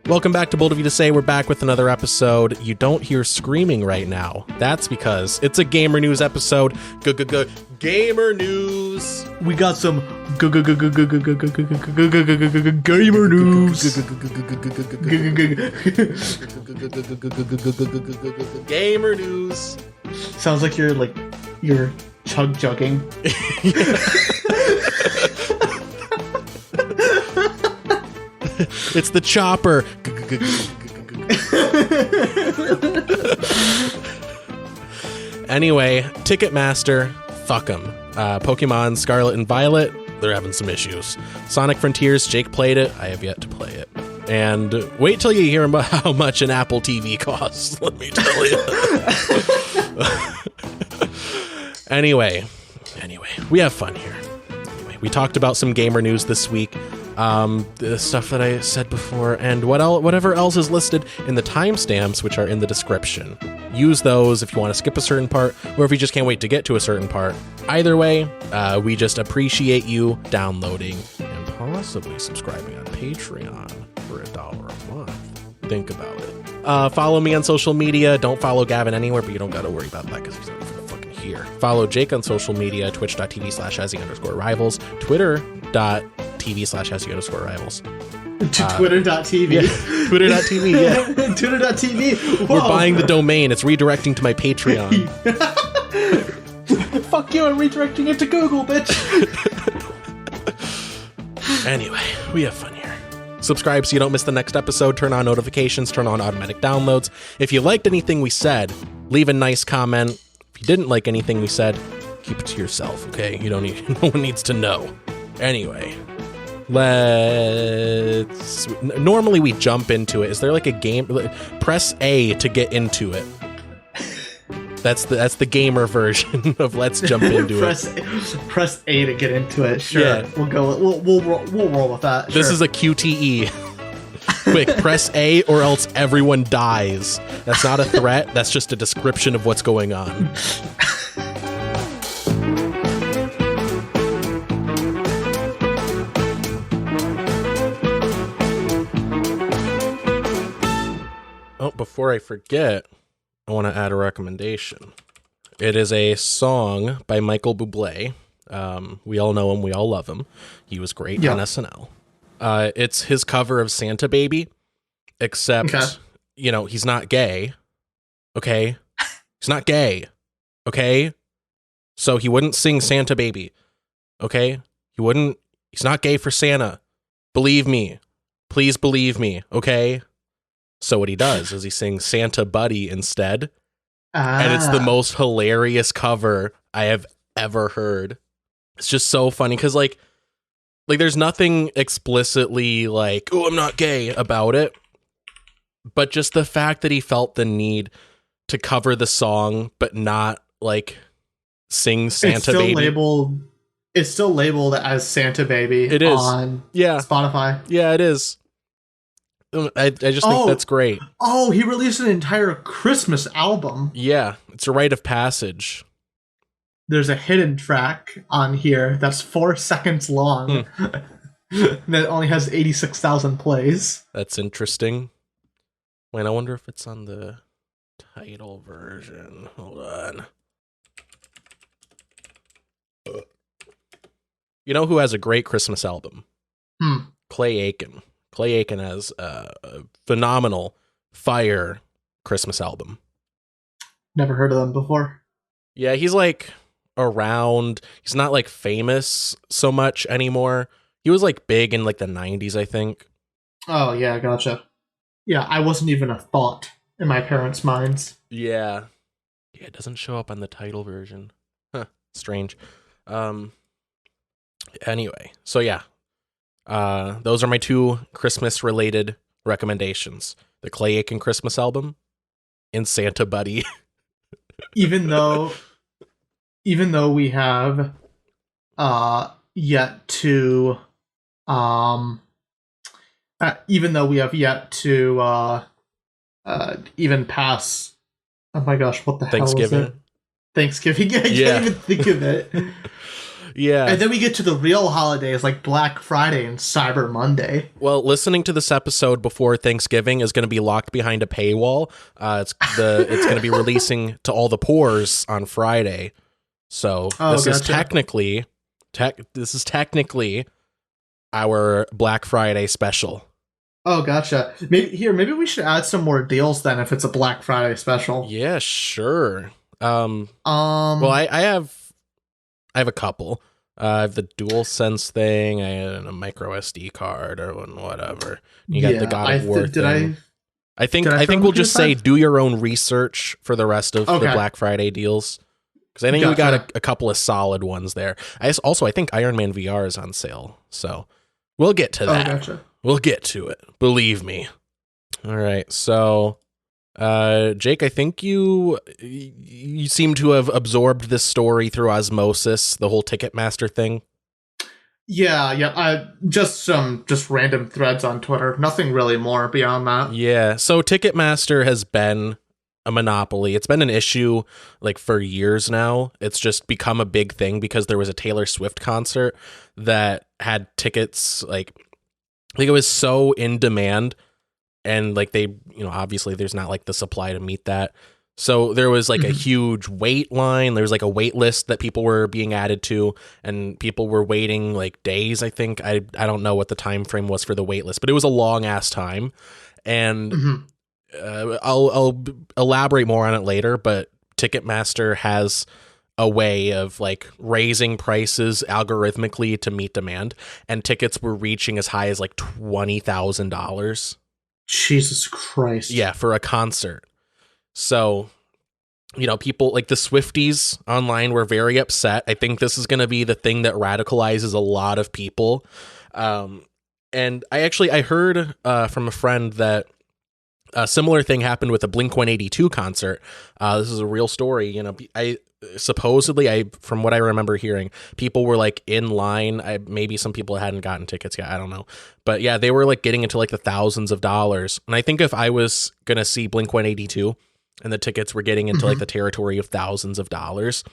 Welcome back to Bold of You to Say. We're back with another episode. You don't hear screaming right now. That's because it's a gamer news episode. Gamer news. We got some gamer news. Gamer news. Sounds like you're chug jugging. It's the chopper. Anyway, Ticketmaster, fuck them. Pokemon Scarlet and Violet, they're having some issues. Sonic Frontiers, Jake played it. I have yet to play it. And wait till you hear about how much an Apple TV costs. Let me tell you. Anyway, we have fun here. Anyway, we talked about some gamer news this week. The stuff that I said before, and whatever else is listed in the timestamps, which are in the description. Use those if you want to skip a certain part, or if you just can't wait to get to a certain part. Either way, we just appreciate you downloading and possibly subscribing on Patreon for $1 a month. Think about it. Follow me on social media. Don't follow Gavin anywhere, but you don't gotta worry about that because he's not fucking here. Follow Jake on social media, twitch.tv/Azzy_rivals, Twitter.tv/Azzy_rivals. Twitter.tv. Yeah. Twitter.tv, yeah. Twitter.tv. We're buying the domain. It's redirecting to my Patreon. Fuck you, I'm redirecting it to Google, bitch. Anyway, we have fun here. Subscribe so you don't miss the next episode. Turn on notifications. Turn on automatic downloads. If you liked anything we said, leave a nice comment. If you didn't like anything we said, keep it to yourself, okay? No one needs to know. Anyway, normally we jump into it. Is there like a game? Press A to get into it. That's the gamer version of let's jump into it. Press A to get into it. Sure, yeah. We'll go. We'll roll with that. This is a QTE. Quick, press A or else everyone dies. That's not a threat. That's just a description of what's going on. Oh, before I forget, I want to add a recommendation. It is a song by Michael Bublé. We all know him. We all love him. He was great on SNL. It's his cover of Santa Baby, except, he's not gay. Okay? He's not gay. Okay? So he wouldn't sing Santa Baby. Okay? He's not gay for Santa. Believe me. Please believe me. Okay? So what he does is he sings Santa Buddy instead. And it's the most hilarious cover I have ever heard. It's just so funny because like there's nothing explicitly like, oh, I'm not gay about it. But just the fact that he felt the need to cover the song, but not like sing Santa Baby. It's still labeled as Santa Baby. It is on Spotify. Yeah, it is. I just think that's great. Oh, he released an entire Christmas album. Yeah, it's a rite of passage. There's a hidden track on here that's 4 seconds long that only has 86,000 plays. That's interesting. Wait, I wonder if it's on the title version. Hold on. You know who has a great Christmas album? Clay Aiken. Clay Aiken has a phenomenal fire Christmas album. Never heard of them before. Yeah, he's like around. He's not like famous so much anymore. He was like big in like the 90s, I think. Oh, yeah, gotcha. Yeah, I wasn't even a thought in my parents' minds. Yeah. Yeah, it doesn't show up on the title version. Huh, strange. Anyway, so yeah. Those are my 2 Christmas-related recommendations. The Clay Aiken Christmas album and Santa Buddy. even though we have yet to even pass, oh my gosh, what the hell is it? Thanksgiving. Yeah, I can't even think of it. Yeah. And then we get to the real holidays like Black Friday and Cyber Monday. Well, listening to this episode before Thanksgiving is going to be locked behind a paywall. It's going to be releasing to all the poors on Friday. So this is technically our Black Friday special. Oh, gotcha. Maybe we should add some more deals then if it's a Black Friday special. Yeah, sure. Well, I have a couple. I have the DualSense thing. I had a micro SD card or whatever. You got the God of War thing. I think we'll just say do your own research for the rest of the Black Friday deals. Because I think we got a couple of solid ones there. I think Iron Man VR is on sale. So we'll get to that. Gotcha. We'll get to it. Believe me. All right. So, Jake, I think you seem to have absorbed this story through osmosis, the whole Ticketmaster thing. Yeah. Just random threads on Twitter. Nothing really more beyond that. Yeah. So Ticketmaster has been a monopoly. It's been an issue like for years now. It's just become a big thing because there was a Taylor Swift concert that had tickets like it was so in demand, and like they, obviously there's not like the supply to meet that. So there was like a huge wait line. There was like a wait list that people were being added to, and people were waiting like days. I think I don't know what the time frame was for the wait list, but it was a long ass time. And I'll elaborate more on it later, but Ticketmaster has a way of like raising prices algorithmically to meet demand, and tickets were reaching as high as like $20,000. Jesus Christ. Yeah, for a concert. So, people like the Swifties online were very upset. I think this is going to be the thing that radicalizes a lot of people. And I heard from a friend that a similar thing happened with a Blink-182 concert. This is a real story. From what I remember hearing, people were like in line. Maybe some people hadn't gotten tickets yet. I don't know. But yeah, they were like getting into like the thousands of dollars. And I think if I was going to see Blink-182 and the tickets were getting into like the territory of thousands of dollars,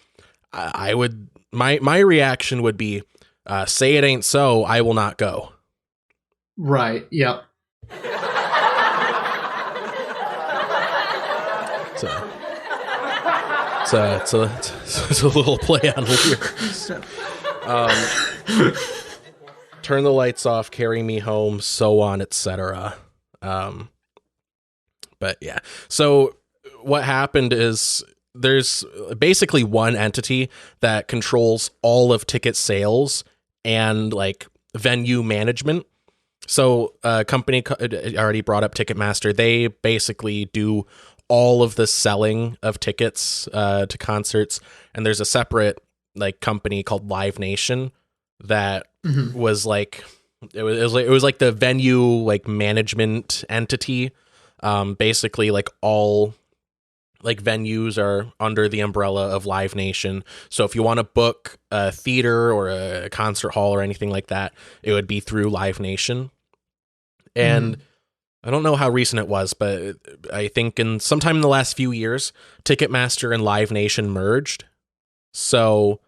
I would, my reaction would be, say it ain't so, I will not go. Right. Yep. It's a little play on words. Turn the lights off, carry me home, so on, etc. But yeah. So what happened is there's basically one entity that controls all of ticket sales and like venue management. So a company already brought up Ticketmaster. They basically do all of the selling of tickets to concerts, and there's a separate like company called Live Nation that was like it was like the venue like management entity. Basically, like all like venues are under the umbrella of Live Nation. So if you want to book a theater or a concert hall or anything like that, it would be through Live Nation. And I don't know how recent it was, but I think sometime in the last few years, Ticketmaster and Live Nation merged. So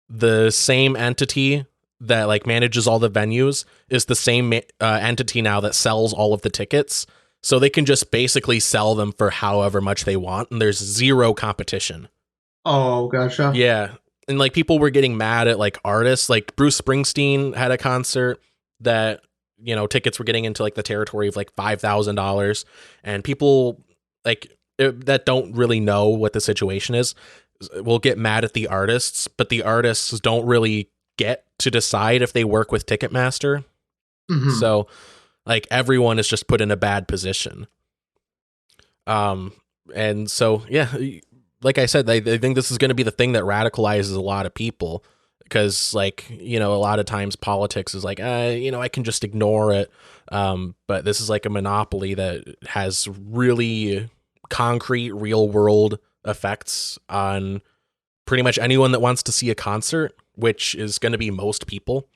the same entity that like manages all the venues is the same entity now that sells all of the tickets. So they can just basically sell them for however much they want, and there's zero competition. Oh, gotcha. Yeah. And like people were getting mad at like artists, like Bruce Springsteen had a concert that tickets were getting into like the territory of like $5,000, and people like that don't really know what the situation is will get mad at the artists, but the artists don't really get to decide if they work with Ticketmaster. So like everyone is just put in a bad position. And so, yeah, like I said, I think this is going to be the thing that radicalizes a lot of people. Because, like, a lot of times politics is like, I can just ignore it. But this is like a monopoly that has really concrete, real world effects on pretty much anyone that wants to see a concert, which is going to be most people.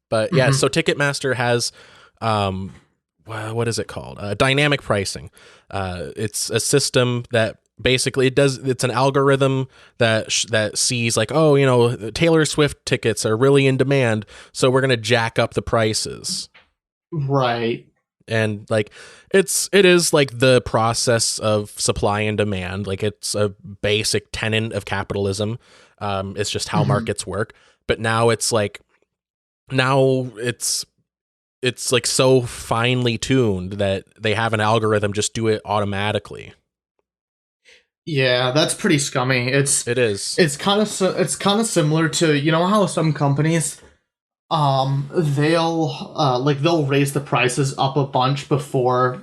But yeah, so Ticketmaster has, what is it called? Dynamic pricing. It's a system that Basically, it's an algorithm that that sees like, oh, you know, Taylor Swift tickets are really in demand, so we're going to jack up the prices. Right. And like it is like the process of supply and demand. Like it's a basic tenet of capitalism. It's just how markets work. But now it's like it's like so finely tuned that they have an algorithm just do it automatically. Yeah, that's pretty scummy. It is. It's kind of similar to, you know, how some companies they'll raise the prices up a bunch before,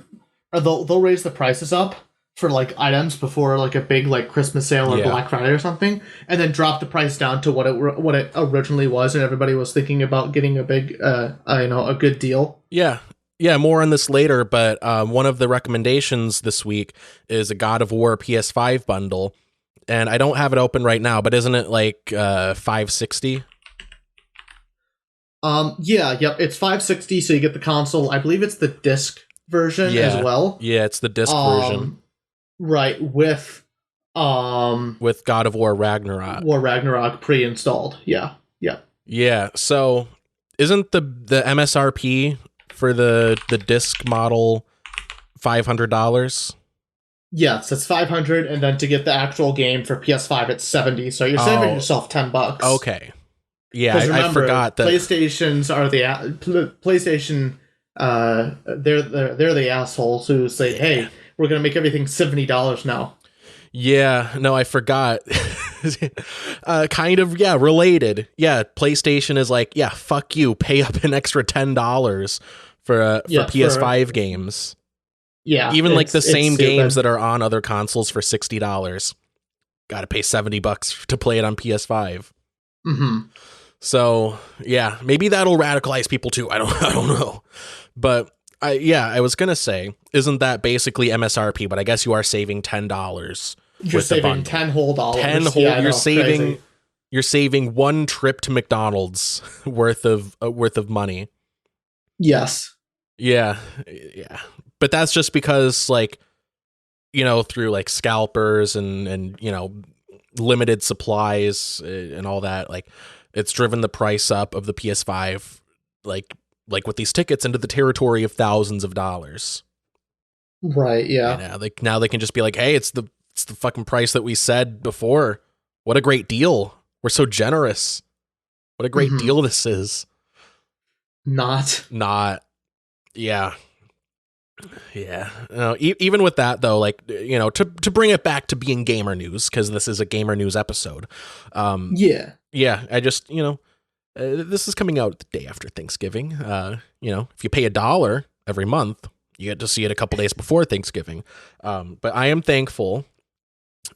or they'll raise the prices up for like items before like a big like Christmas sale or Black Friday or something, and then drop the price down to what it originally was, and everybody was thinking about getting a big a good deal. Yeah, more on this later, but one of the recommendations this week is a God of War PS5 bundle, and I don't have it open right now, but isn't it like $560? It's $560, so you get the console. I believe it's the disc version as well. Yeah, it's the disc version. Right, with God of War Ragnarok pre-installed. Yeah. Yeah, so isn't the MSRP for the disc model $500? Yes, it's $500, and then to get the actual game for PS5 it's $70. So you're saving yourself $10. Okay. Yeah, I forgot that PlayStations are PlayStation. They're the assholes who say, "Hey, we're gonna make everything $70 now." Yeah, no, I forgot. Kind of, yeah, related. Yeah, PlayStation is like, yeah, fuck you, pay up an extra $10 for PS5 games. Yeah, even like the same games that are on other consoles for $60. Got to pay $70 to play it on PS5. So yeah, maybe that'll radicalize people too. I don't know, but I was gonna say, isn't that basically MSRP? But I guess you are saving $10. You're saving $10 whole dollars. You're saving one trip to McDonald's worth of money. Yes. Yeah. But that's just because, like, you know, through like scalpers and you know, limited supplies and all that, like, it's driven the price up of the PS5, like with these tickets, into the territory of thousands of dollars. Right. Yeah. And now they can just be like, hey, it's the fucking price that we said before. What a great deal. We're so generous. What a great deal this is. Not. Yeah. Yeah. Even with that though, like, you know, to bring it back to being gamer news, because this is a gamer news episode. Yeah. I just, you know, this is coming out the day after Thanksgiving. You know, if you pay $1 every month, you get to see it a couple days before Thanksgiving. But I am thankful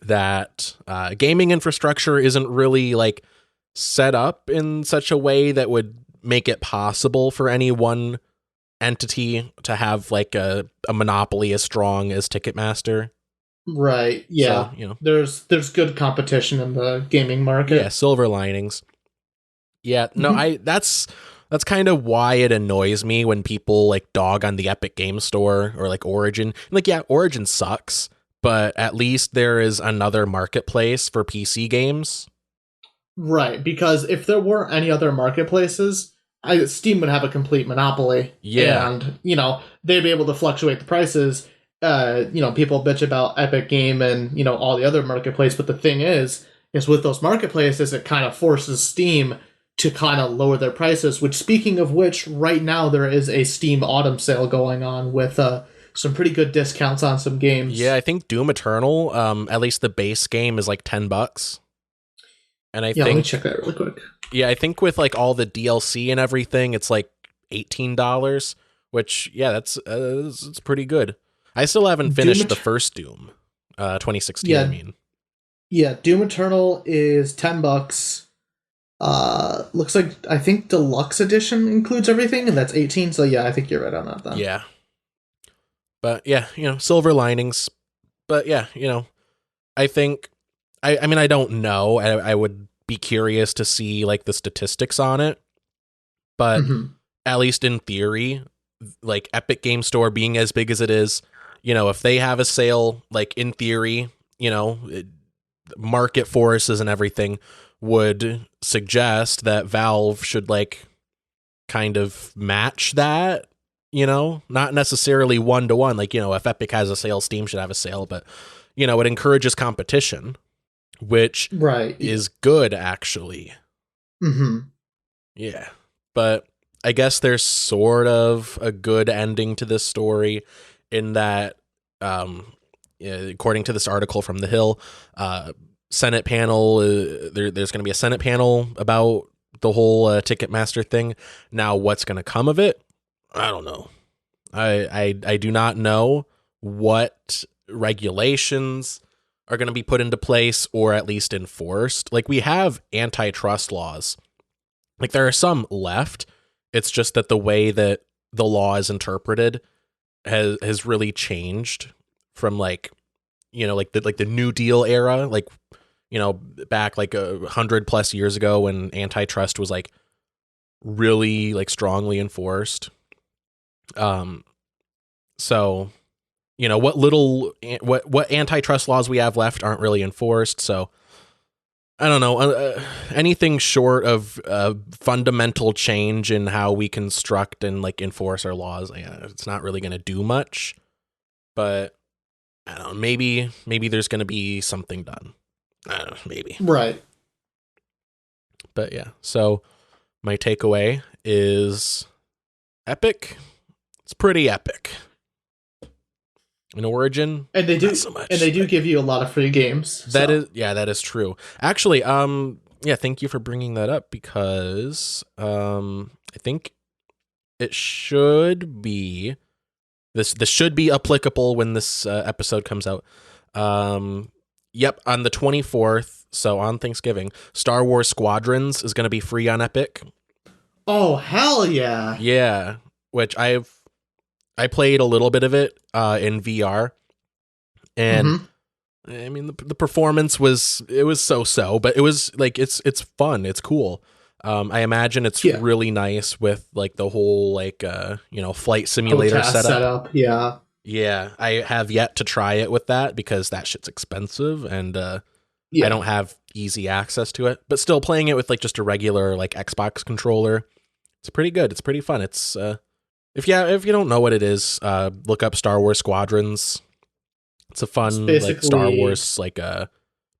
that gaming infrastructure isn't really like set up in such a way that would make it possible for any one entity to have like a monopoly as strong as Ticketmaster. Right. Yeah. So, you know, there's good competition in the gaming market. Yeah, silver linings. Yeah, no, that's kind of why it annoys me when people like dog on the Epic Game Store or like Origin. Like, yeah, Origin sucks, but at least there is another marketplace for PC games. Right, because if there weren't any other marketplaces, Steam would have a complete monopoly. Yeah. And, you know, they'd be able to fluctuate the prices. You know, people bitch about Epic Game and, you know, all the other marketplaces, but the thing is with those marketplaces, it kind of forces Steam to kind of lower their prices, which, speaking of which, right now there is a Steam autumn sale going on with some pretty good discounts on some games. Yeah, I think Doom Eternal, at least the base game, is like $10. And I think, let me check that really quick. Yeah, I think with like all the DLC and everything, it's like $18, which, yeah, that's it's pretty good. I still haven't finished the first Doom, 2016. Yeah, I mean, yeah, Doom Eternal is $10. Looks like, I think Deluxe Edition includes everything, and that's 18. So yeah, I think you're right on that then. Yeah, but yeah, you know, silver linings. But yeah, you know, I think, I mean, I don't know. I would be curious to see like the statistics on it, but at least in theory, like Epic Game Store being as big as it is, you know, if they have a sale, like in theory, market forces and everything would suggest that Valve should like kind of match that, not necessarily 1-to-1. Like, if Epic has a sale, Steam should have a sale, but it encourages competition, which is good actually. Mm-hmm. Yeah. But I guess there's sort of a good ending to this story in that, according to this article from The Hill, Senate panel, there's going to be a Senate panel about the whole Ticketmaster thing. Now, what's going to come of it? I don't know. I do not know what regulations are going to be put into place or at least enforced. Like, we have antitrust laws. Like, there are some left. It's just that the way that the law is interpreted has really changed from like, like the New Deal era, like, back like 100+ years ago when antitrust was like really like strongly enforced. So, what antitrust laws we have left aren't really enforced. So I don't know, anything short of fundamental change in how we construct and like enforce our laws. It's not really going to do much, but I don't know, maybe there's going to be something done. I don't know, maybe. Right. But yeah, so my takeaway is epic. It's pretty epic. In Origin, and they do not so much. And they do give you a lot of free games. That is true. Actually, thank you for bringing that up because I think it should be this should be applicable when this episode comes out. Yep, on the 24th, so on Thanksgiving, Star Wars Squadrons is going to be free on Epic. Oh, hell yeah. Yeah, which I played a little bit of it in VR, and I mean the performance was so, but it was like it's fun, it's cool. I imagine it's really nice with like the whole like flight simulator setup. Yeah, I have yet to try it with that because that shit's expensive and I don't have easy access to it. But still, playing it with like just a regular like Xbox controller, it's pretty good. It's pretty fun. It's if you don't know what it is, look up Star Wars Squadrons. It's a fun like Star Wars like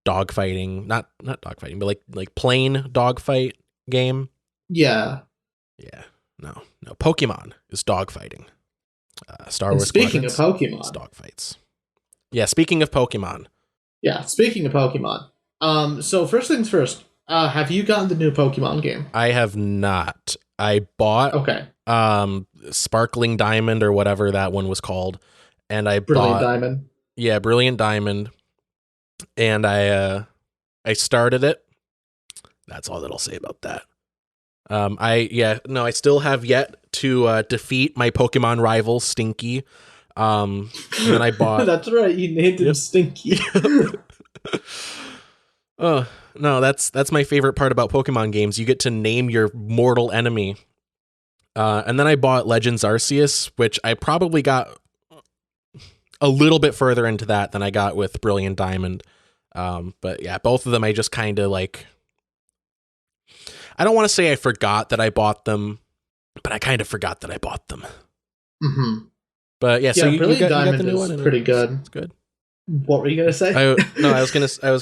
dogfighting, not dogfighting, but like plane dogfight game. Yeah. No. Pokemon is dogfighting. Star Wars. Speaking of Pokemon, is dogfights. Yeah. Speaking of Pokemon. So first things first. Have you gotten the new Pokemon game? I have not. I bought Sparkling Diamond or whatever that one was called, and I Brilliant Diamond. Yeah, Brilliant Diamond, and I started it. That's all that I'll say about that. I still have yet to defeat my Pokemon rival Stinky. And then I bought. That's right, you named him Stinky. Oh no, that's my favorite part about Pokemon games. You get to name your mortal enemy. And then I bought Legends Arceus, which I probably got a little bit further into that than I got with Brilliant Diamond. But yeah, both of them I just kind of like. I don't want to say I forgot that I bought them, but I kind of forgot that I bought them. Mm-hmm. But yeah, so you got the new one. Pretty good. It's good. What were you gonna say? I was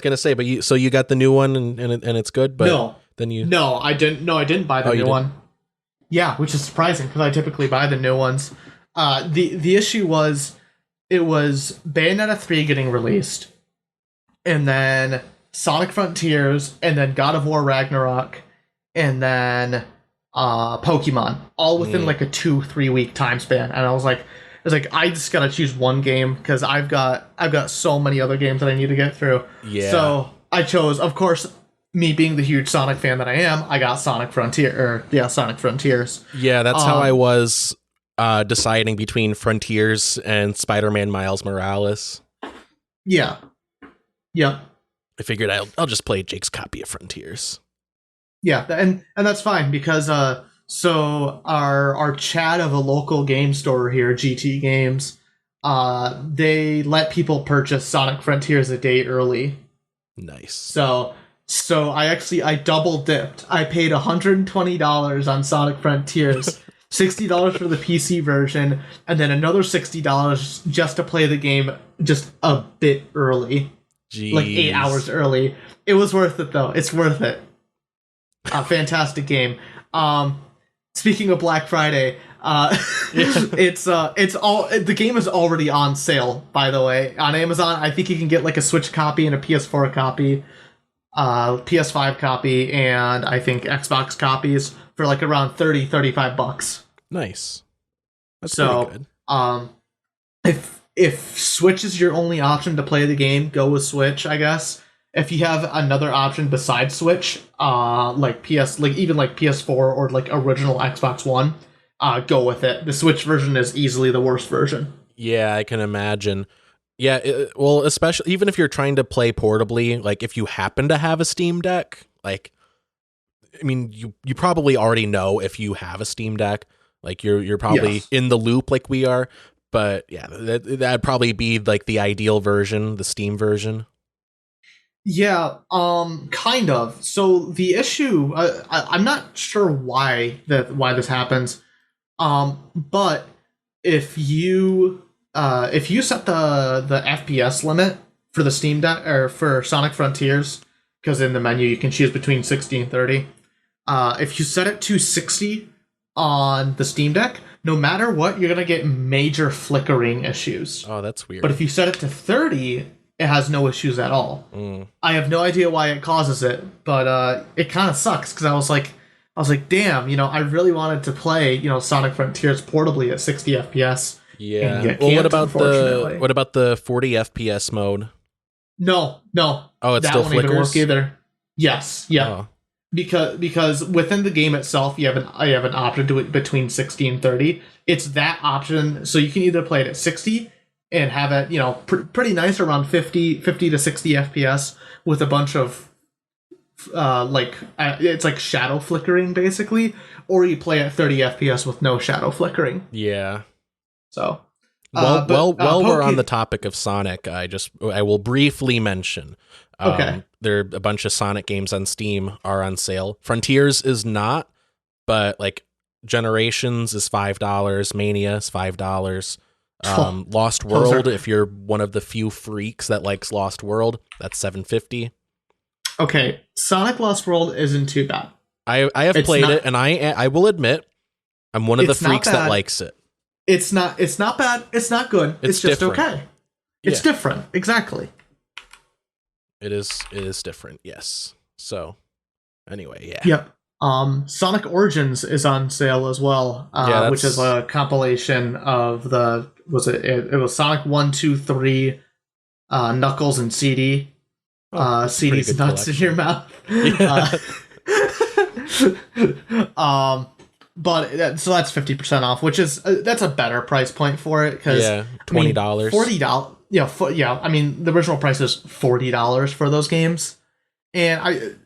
gonna say, but you got the new one and it's good. But no, I didn't buy the new one. Yeah, which is surprising because I typically buy the new ones. The issue was it was Bayonetta 3 getting released, and then Sonic Frontiers, and then God of War Ragnarok, and then Pokemon, all within like a 2-3 week time span. And I was like, I just gotta choose one game because I've got so many other games that I need to get through. Yeah. So I chose, of course, me being the huge Sonic fan that I am, I got Sonic Frontiers. Yeah, that's how I was deciding between Frontiers and Spider-Man Miles Morales. Yeah. Yep. I figured I'll just play Jake's copy of Frontiers. Yeah, and that's fine because so our chat of a local game store here, GT Games, they let people purchase Sonic Frontiers a day early. Nice. So I double dipped. I paid $120 on Sonic Frontiers, $60 for the PC version, and then another $60 just to play the game just a bit early. Jeez. Like 8 hours early. It was worth it though. It's worth it. A fantastic game. Speaking of Black Friday, the game is already on sale, by the way, on Amazon. I think you can get like a Switch copy and a PS4 copy, PS5 copy, and I think Xbox copies for like around $35. Nice. That's pretty good. If Switch is your only option to play the game, go with Switch, I guess. If you have another option besides Switch, like PS4 or like original Xbox One, go with it. The Switch version is easily the worst version. Yeah, I can imagine. Yeah, well, especially even if you're trying to play portably, like if you happen to have a Steam Deck, like, I mean, you probably already know if you have a Steam Deck, like you're probably in the loop like we are. But yeah, that'd probably be like the ideal version, the Steam version. Yeah, kind of. So the issue, I'm not sure why this happens. But if you set the FPS limit for the Steam Deck or for Sonic Frontiers, because in the menu you can choose between 60 and 30. If you set it to 60 on the Steam Deck, no matter what, you're gonna get major flickering issues. Oh, that's weird. But if you set it to 30, it has no issues at all. I have no idea why it causes it, but it kind of sucks because I was like, damn, I really wanted to play, Sonic Frontiers portably at 60 FPS. Yeah. Well, what about the 40 FPS mode? No. Oh, it's that still won't flickers? even work either. Yes. Yeah. Oh. Because within the game itself, you have an option to it between 60 and 30. It's that option, so you can either play it at 60 and have it, pretty nice around 50 to 60 FPS with a bunch of it's like shadow flickering basically, or you play at 30 FPS with no shadow flickering. Yeah. So we're on the topic of Sonic, I will briefly mention. Okay. There are a bunch of Sonic games on Steam are on sale. Frontiers is not, but like Generations is $5, Mania is $5. Lost World, if you're one of the few freaks that likes Lost World, that's $7.50. Okay, Sonic Lost World isn't too bad. I have played it, and I will admit, I'm one of the freaks that likes it. It's not bad. It's not good. It's just different. Okay. It's different. Exactly. It is different. Yes. So, anyway, yeah. Yep. Sonic Origins is on sale as well, which is a compilation of it was Sonic 1, 2, 3, Knuckles and CD. CD's nuts in your mouth. Yeah. But so that's 50% off, which is that's a better price point for it because $20, $40. Yeah, I mean the original price is $40 for those games, and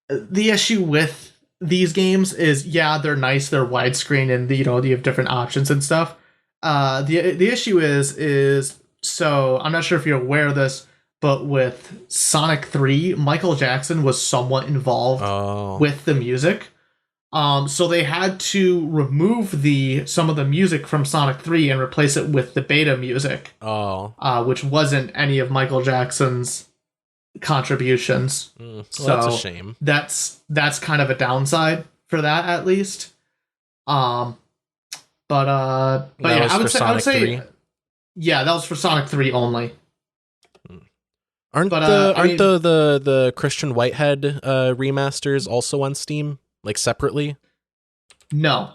the issue with these games is they're nice, they're widescreen, and you have different options and stuff. The issue is so I'm not sure if you're aware of this, but with Sonic 3, Michael Jackson was somewhat involved with the music. So they had to remove some of the music from Sonic 3 and replace it with the beta music. Which wasn't any of Michael Jackson's contributions. So that's a shame. That's kind of a downside for that, at least. But yeah, I would say, that was for Sonic 3 only. Aren't the Christian Whitehead remasters also on Steam, like separately? No.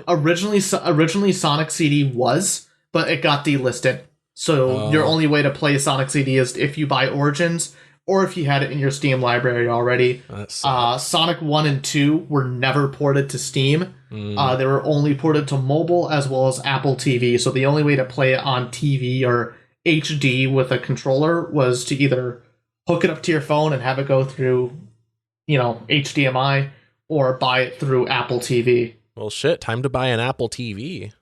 Originally Sonic CD was, but it got delisted. So your only way to play Sonic CD is if you buy Origins or if you had it in your Steam library already. Sonic 1 and 2 were never ported to Steam. They were only ported to mobile as well as Apple TV. So the only way to play it on TV or HD with a controller was to either hook it up to your phone and have it go through, HDMI, or buy it through Apple TV. Well, shit, time to buy an Apple TV.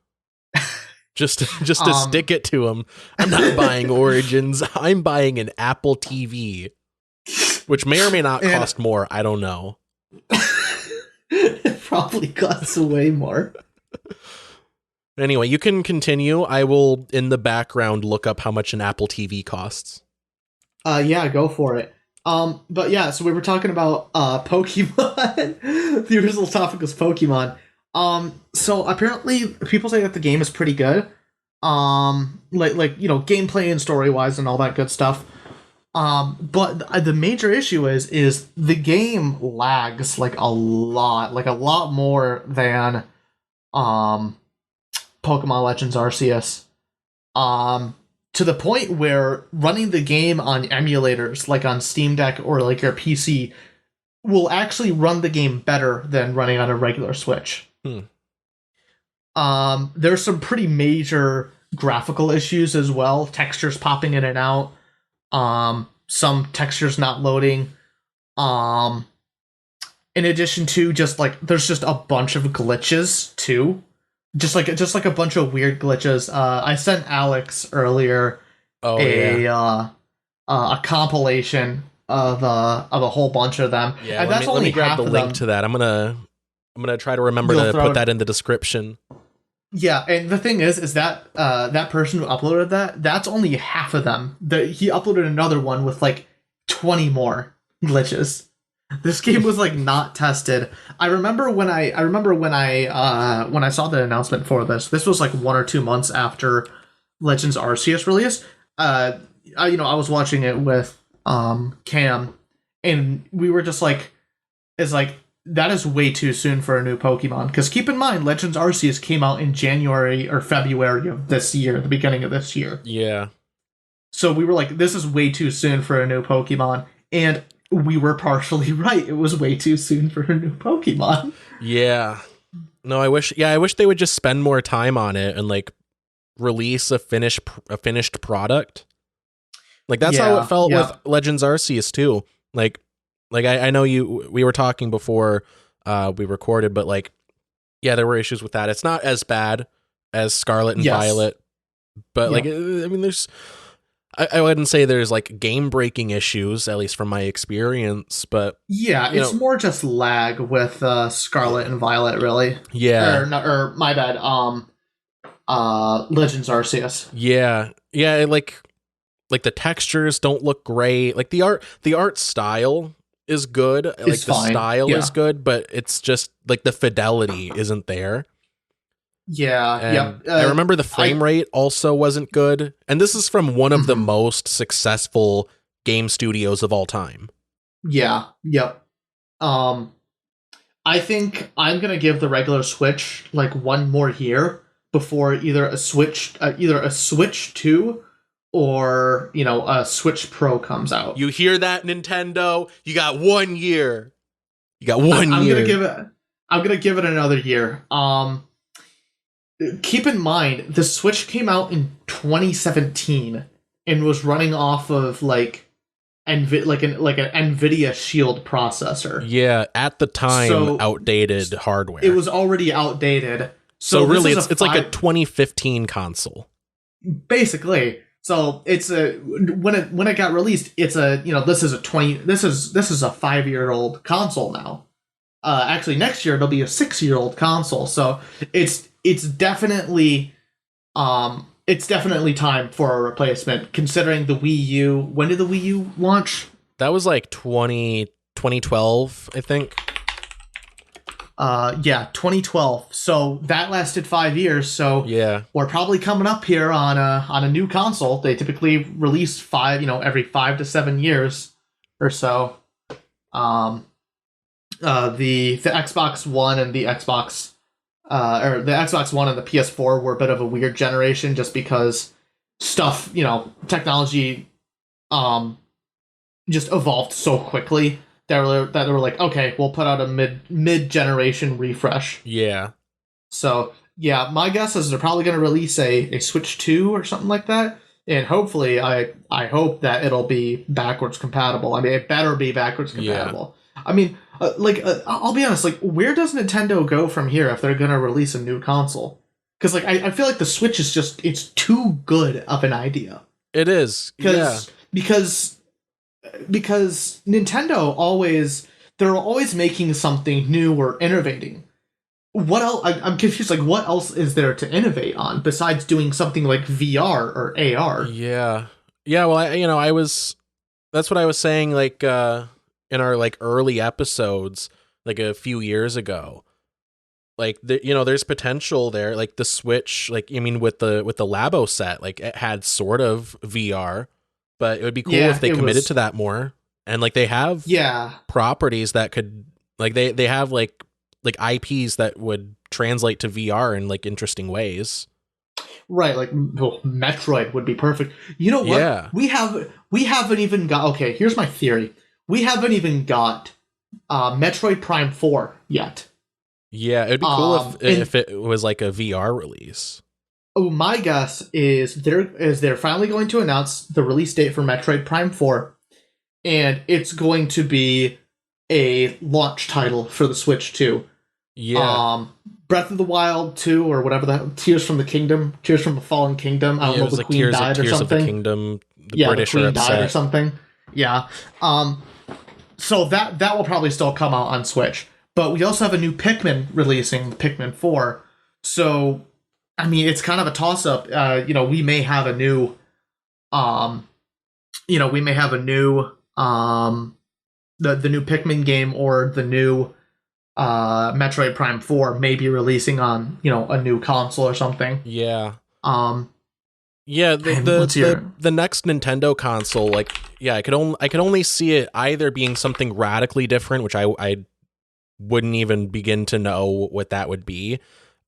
just to stick it to them. I'm not buying Origins. I'm buying an Apple TV, which may or may not cost more. I don't know. It probably costs way more. Anyway, you can continue. I will, in the background, look up how much an Apple TV costs. Yeah, go for it. But yeah, so we were talking about Pokemon. The original topic was Pokemon. So apparently people say that the game is pretty good. Like gameplay and story wise and all that good stuff. But the major issue is the game lags like a lot more than Pokemon Legends Arceus. To the point where running the game on emulators like on Steam Deck or like your PC will actually run the game better than running on a regular Switch. There's some pretty major graphical issues as well. Textures popping in and out. Some textures not loading. In addition to there's just a bunch of glitches too. Just like a bunch of weird glitches. I sent Alex earlier a compilation of a whole bunch of them. Yeah, and let me grab the link to that. I'm gonna try to remember to put that in the description. Yeah, and the thing is that that person who uploaded that's only half of them. He uploaded another one with like 20 more glitches. This game was like not tested. I remember when I saw the announcement for this. This was like 1 or 2 months after Legends Arceus release. I was watching it with Cam, and we were just like, it's like that is way too soon for a new Pokemon. Because keep in mind, Legends Arceus came out in January or February of this year, the beginning of this year. Yeah. So we were like, this is way too soon for a new Pokemon, and we were partially right. It was way too soon for a new Pokemon. Yeah. No, I wish they would just spend more time on it and like release a finished product. Like that's how it felt with Legends Arceus too. Like I know we were talking before we recorded, but like, yeah, there were issues with that. It's not as bad as Scarlet and Violet, but like, I mean, I wouldn't say there's like game breaking issues, at least from my experience, but yeah, it's more just lag with Scarlet and Violet, really. Yeah. Or my bad. Legends Arceus. Yeah. Yeah. Like the textures don't look great. Like the art style is good. Like the style is good, but it's just like the fidelity isn't there. Yeah. I remember the frame rate also wasn't good. And this is from one of the most successful game studios of all time. Yeah. Yep. I think I'm going to give the regular Switch like one more year before either a Switch 2 or, a Switch Pro comes out. You hear that, Nintendo? You got 1 year. You got 1 year. I'm going to give it another year. Keep in mind, the Switch came out in 2017 and was running off of like an NVIDIA Shield processor. Yeah, at the time, outdated hardware. It was already outdated. So really, it's like a 2015 console. Basically. So it's when it got released, it's this is a 5-year-old console now. Actually, next year it'll be a 6-year-old console. So it's definitely time for a replacement, considering the Wii U. When did the Wii U launch? That was like 2012, I think. 2012. So that lasted 5 years. So yeah, we're probably coming up here on a new console. They typically release every 5 to 7 years or so. The Xbox One and the Xbox One and the PS4 were a bit of a weird generation, just because technology just evolved so quickly that they were like, okay, we'll put out a mid-generation refresh. Yeah. So yeah, my guess is they're probably going to release a Switch 2 or something like that, and hopefully I hope that it'll be backwards compatible. I mean, it better be backwards compatible. Yeah. I mean, I'll be honest, like, where does Nintendo go from here if they're going to release a new console? Because like I feel like the Switch is just it's too good of an idea. It is. Yeah. Because Nintendo they're always making something new or innovating. What else? I'm confused. Like, what else is there to innovate on besides doing something like VR or AR? Yeah. Yeah, well, I was that's what I was saying like in our like early episodes like a few years ago. Like there's potential there. Like the Switch, like I mean with the Labo set, like it had sort of VR, but it would be cool if they committed to that more. And like they have properties that could like they have like IPs that would translate to VR in like interesting ways. Right, like Metroid would be perfect. You know what? Yeah. We haven't even got. Okay, here's my theory. We haven't even got Metroid Prime 4 yet. Yeah, it'd be cool if it was like a VR release. Oh, my guess is they're finally going to announce the release date for Metroid Prime 4, and it's going to be a launch title for the Switch 2. Yeah. Breath of the Wild 2 or whatever that Tears from the Fallen Kingdom. I don't know if the Queen died or something. Tears of the Kingdom. The British the Queen are upset. died or something. Yeah. So that will probably still come out on Switch. But we also have a new Pikmin releasing, Pikmin 4. So, I mean, it's kind of a toss-up. We may have a new, the new Pikmin game or the new Metroid Prime 4 may be releasing on, a new console or something. Yeah. Yeah, the next Nintendo console, like, yeah, I could only see it either being something radically different, which I wouldn't even begin to know what that would be,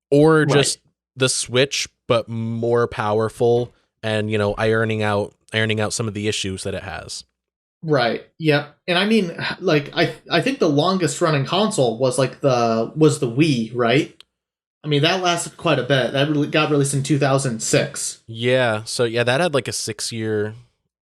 or just the Switch but more powerful and ironing out some of the issues that it has. Right. Yep. And I mean, like, I think the longest running console was the Wii, right? I mean, that lasted quite a bit. That got released in 2006. Yeah. So yeah, that had like a 6-year.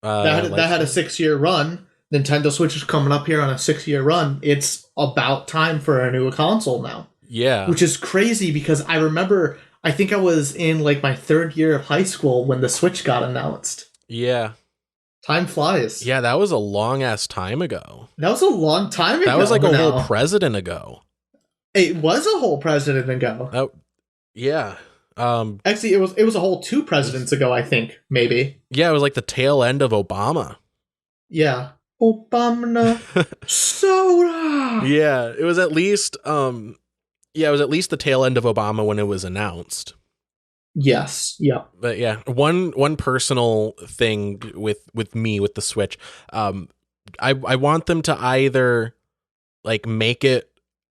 That had a 6-year run. Nintendo Switch is coming up here on a 6-year run. It's about time for a new console now. Yeah. Which is crazy because I remember, I think I was in like my 3rd year of high school when the Switch got announced. Yeah. Time flies. Yeah, that was a long ass time ago. That was a long time ago. That was like a whole president ago. It was a whole president ago. Yeah. Actually, it was a whole 2 presidents ago, I think, maybe. Yeah, it was like the tail end of Obama. Yeah. Obama soda. Yeah, it was at least the tail end of Obama when it was announced. Yes. Yeah. But yeah, one personal thing with me with the Switch, I want them to either like make it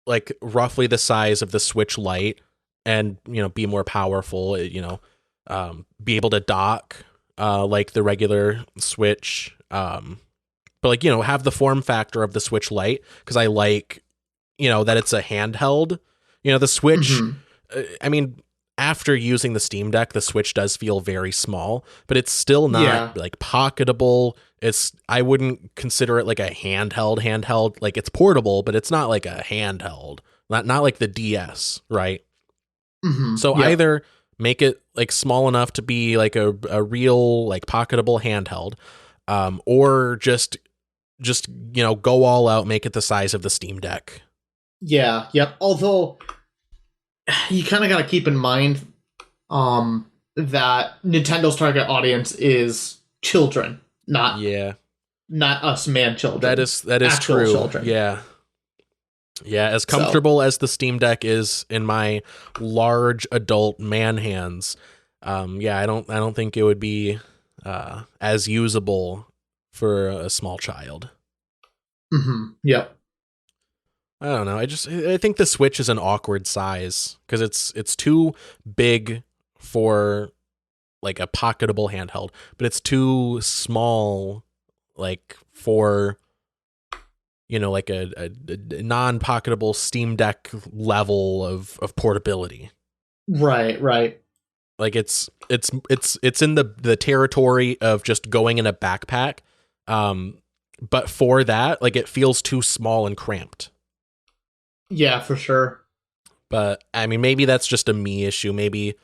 like roughly the size of the Switch Lite and be more powerful, be able to dock like the regular Switch, but like have the form factor of the Switch Lite, because I like that it's a handheld. The Switch, I mean, after using the Steam Deck, the Switch does feel very small, but it's still not like pocketable. I wouldn't consider it like a handheld. Like, it's portable, but it's not like a handheld. Not like the DS, right? So either make it like small enough to be like a real like pocketable handheld, or just go all out, make it the size of the Steam Deck. Yeah. Yep. Although you kind of got to keep in mind that Nintendo's target audience is children, not us man children. That is true. Children. Yeah. As comfortable as the Steam Deck is in my large adult man hands, I don't think it would be as usable for a small child. Yep. I don't know. I think the Switch is an awkward size because it's too big for like a pocketable handheld, but it's too small like for like a non-pocketable Steam Deck level of portability. Right. Like it's in the territory of just going in a backpack. But for that, like, it feels too small and cramped. Yeah, for sure. But I mean, maybe that's just a me issue. Maybe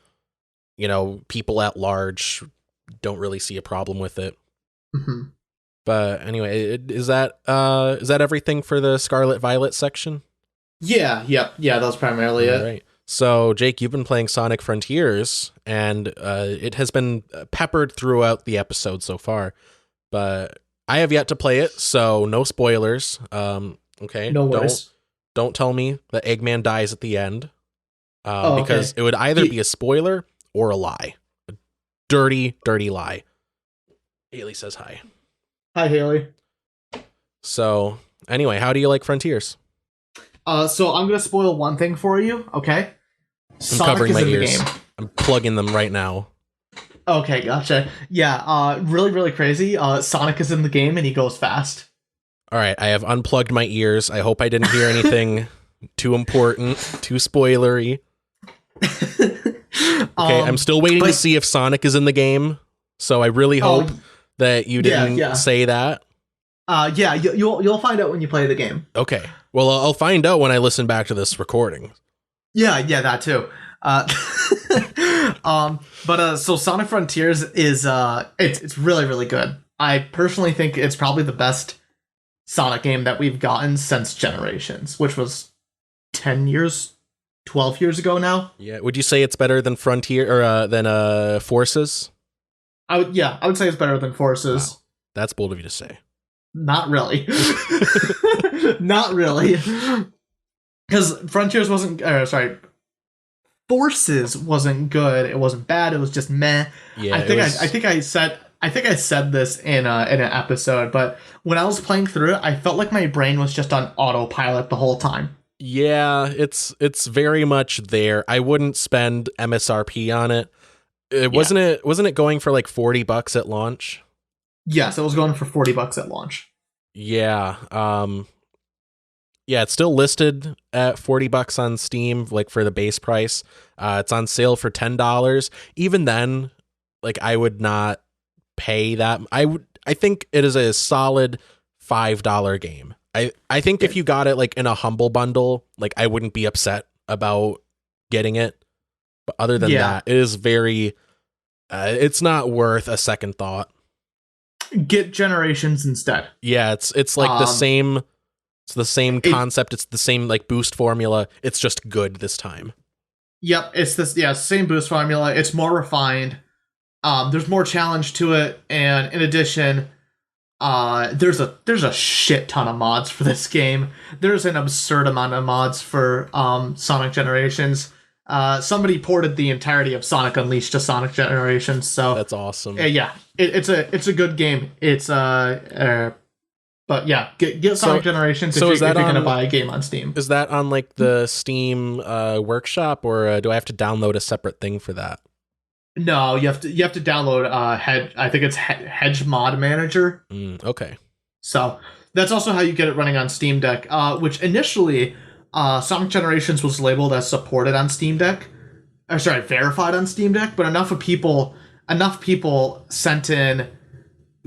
people at large don't really see a problem with it. Mm-hmm. But anyway, is that everything for the Scarlet Violet section? Yeah, that was primarily it. Right. So, Jake, you've been playing Sonic Frontiers, and it has been peppered throughout the episode so far, but I have yet to play it, so no spoilers. Okay. No worries. Don't tell me that Eggman dies at the end, Okay. because it would either be a spoiler or a lie. A dirty, dirty lie. Haley says hi. Hi, Haley. So, anyway, how do you like Frontiers? So I'm gonna spoil one thing for you, okay? I'm covering my ears. I'm plugging them right now. Okay, gotcha. Yeah, really, really crazy. Sonic is in the game and he goes fast. All right, I have unplugged my ears. I hope I didn't hear anything too important, too spoilery. Okay, I'm still waiting to see if Sonic is in the game, so I really hope that you didn't say that. Yeah, you'll find out when you play the game. Okay. Well, I'll find out when I listen back to this recording. Yeah, that too. So Sonic Frontiers is it's really, really good. I personally think it's probably the best Sonic game that we've gotten since Generations, which was 10 years, 12 years ago now. Yeah, would you say it's better than Frontier or than Forces? I would say it's better than Forces. Wow. That's bold of you to say. Not really. Not really. Because Frontiers wasn't... Forces wasn't good. It wasn't bad. It was just meh. Yeah, I think I said this in an episode, but when I was playing through it, I felt like my brain was just on autopilot the whole time. Yeah, it's very much there. I wouldn't spend MSRP on it. Wasn't it going for like $40 at launch? Yes, it was going for $40 at launch. Yeah. Yeah, it's still listed at $40 on Steam, like for the base price. It's on sale for $10. Even then, like I would not pay that. I think it is a solid $5 game. I think if you got it like in a humble bundle, like I wouldn't be upset about getting it. But other than that, it is very it's not worth a second thought. Get Generations instead. Yeah, it's like the same. It's the same concept. It's the same like boost formula. It's just good this time. Yep, it's this. Yeah, same boost formula. It's more refined. There's more challenge to it, and in addition, there's a shit ton of mods for this game. There's an absurd amount of mods for Sonic Generations. Somebody ported the entirety of Sonic Unleashed to Sonic Generations, so that's awesome. Yeah, it's a good game. It's but yeah, get Sonic Generations if you're gonna buy a game on Steam. Is that on like the Steam workshop, or do I have to download a separate thing for that? No, you have to download I think it's Hedge Mod Manager. Okay. So that's also how you get it running on Steam Deck. Which initially, Sonic Generations was labeled as supported on Steam Deck. Verified on Steam Deck, but enough people sent in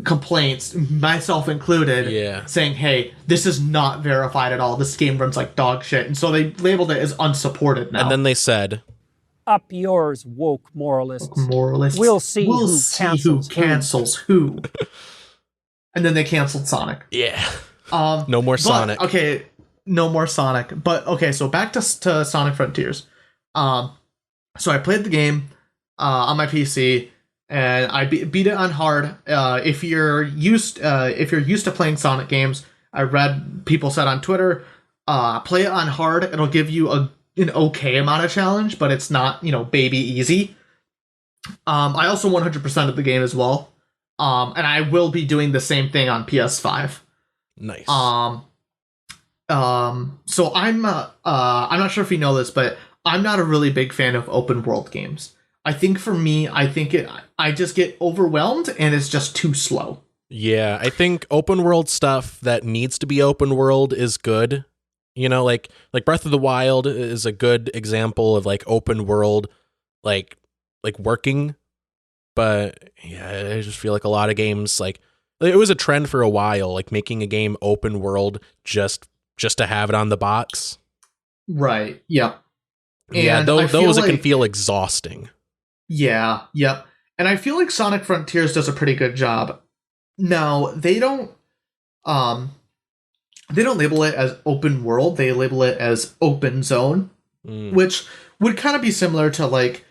complaints, myself included, saying, hey, this is not verified at all. This game runs like dog shit. And so they labeled it as unsupported now. And then they said, up yours, woke moralists. We'll see who cancels who. And then they canceled Sonic. Yeah. No more Sonic. Okay, no more Sonic. But okay, so back to Sonic Frontiers. So I played the game on my PC, and I beat it on hard. If you're used to playing Sonic games, I read people said on Twitter, play it on hard. It'll give you an okay amount of challenge, but it's not baby easy. I also 100% of the game as well, and I will be doing the same thing on PS5. Nice. So I'm not sure if you know this, but I'm not a really big fan of open world games. I think for me, I just get overwhelmed and it's just too slow. Yeah, I think open world stuff that needs to be open world is good. Like Breath of the Wild is a good example of like open world, like working. But yeah, I just feel like a lot of games, like it was a trend for a while, like making a game open world just to have it on the box. Right. Yeah. Yeah, those it can feel exhausting. Yeah, yep. And I feel like Sonic Frontiers does a pretty good job. Now, um they don't label it as open world, they label it as open zone, which would kind of be similar to like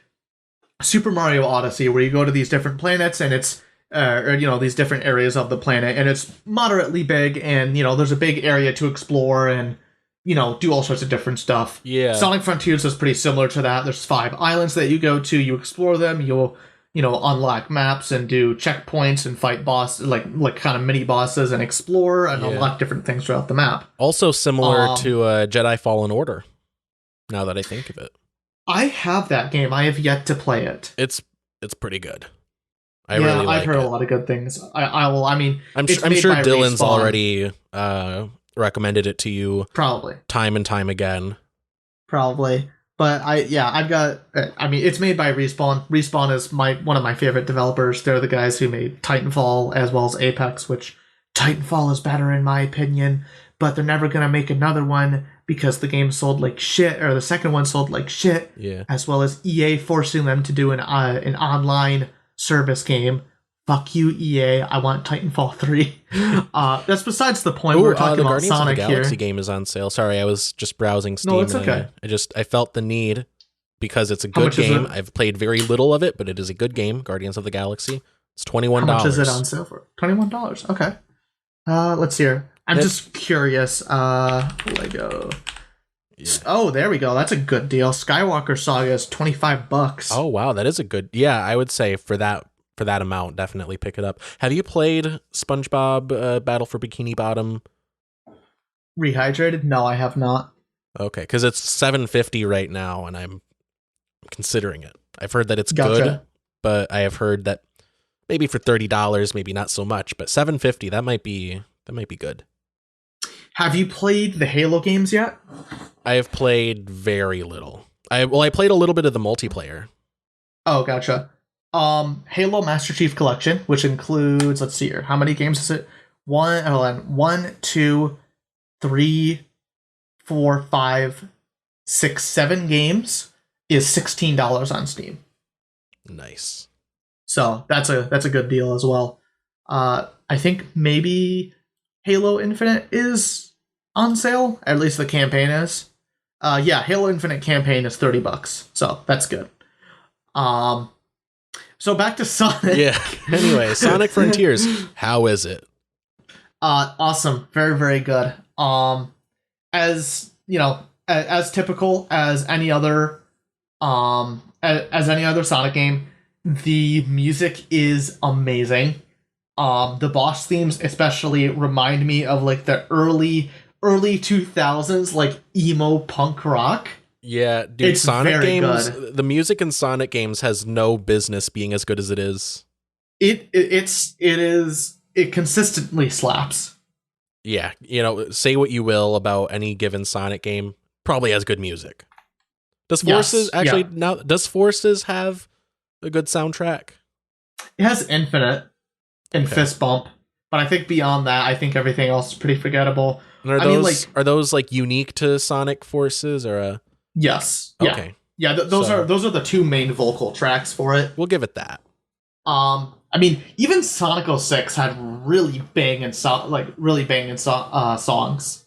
Super Mario Odyssey, where you go to these different planets and it's or these different areas of the planet, and it's moderately big, and there's a big area to explore and do all sorts of different stuff. Yeah. Sonic Frontiers is pretty similar to that. There's 5 islands that you go to, you explore them, you'll unlock maps and do checkpoints and fight bosses, like kind of mini bosses, and explore and unlock different things throughout the map. Also similar to Jedi Fallen Order, now that I think of it. I have that game. I have yet to play it. It's pretty good. I've heard a lot of good things. I'm sure Dylan's already recommended it to you probably time and time again. Probably. But it's made by Respawn. Respawn is one of my favorite developers. They're the guys who made Titanfall as well as Apex, which Titanfall is better in my opinion, but they're never going to make another one because the game sold like shit, or the second one sold like shit. Yeah. As well as EA forcing them to do an online service game. Fuck you, EA. I want Titanfall 3. That's besides the point. We're talking about Guardians Sonic of the Galaxy here. game is on sale. Sorry, I was just browsing Steam. No, it's okay. I felt the need because it's a good game. I've played very little of it, but it is a good game. Guardians of the Galaxy. It's $21. How much is it on sale for? $21. Okay. Let's see here. I'm just curious. Lego. Yeah. Oh, there we go. That's a good deal. Skywalker Saga is $25. Oh wow, that is a good. Yeah, I would say for that amount, definitely pick it up. Have you played SpongeBob Battle for Bikini Bottom? Rehydrated? No, I have not. Okay, because it's $7.50 right now, and I'm considering it. I've heard that it's good, but I have heard that maybe for $30, maybe not so much, but $7.50 that might be good. Have you played the Halo games yet? I have played very little. I played a little bit of the multiplayer. Oh, gotcha. Halo Master Chief Collection, which includes, let's see here, how many games is it? 1, 2, 3, 4, 5, 6, 7 games is $16 on Steam. Nice. So that's a good deal as well. I think maybe Halo Infinite is on sale. At least the campaign is. Halo Infinite campaign is $30. So that's good. So back to Sonic. Yeah. Anyway, Sonic Frontiers. How is it? Awesome. Very, very good. As typical as any other Sonic game, the music is amazing. The boss themes especially remind me of like the early 2000s like emo punk rock. Yeah, dude, it's Sonic games, good. The music in Sonic games has no business being as good as it is. It consistently slaps. Yeah, say what you will about any given Sonic game, probably has good music. Does Forces does Forces have a good soundtrack? It has Infinite and Fist Bump, but I think beyond that, I think everything else is pretty forgettable. And are those like unique to Sonic Forces or a? Yes. Okay. Yeah, those are the two main vocal tracks for it. We'll give it that. Even Sonic 06 had really banging songs.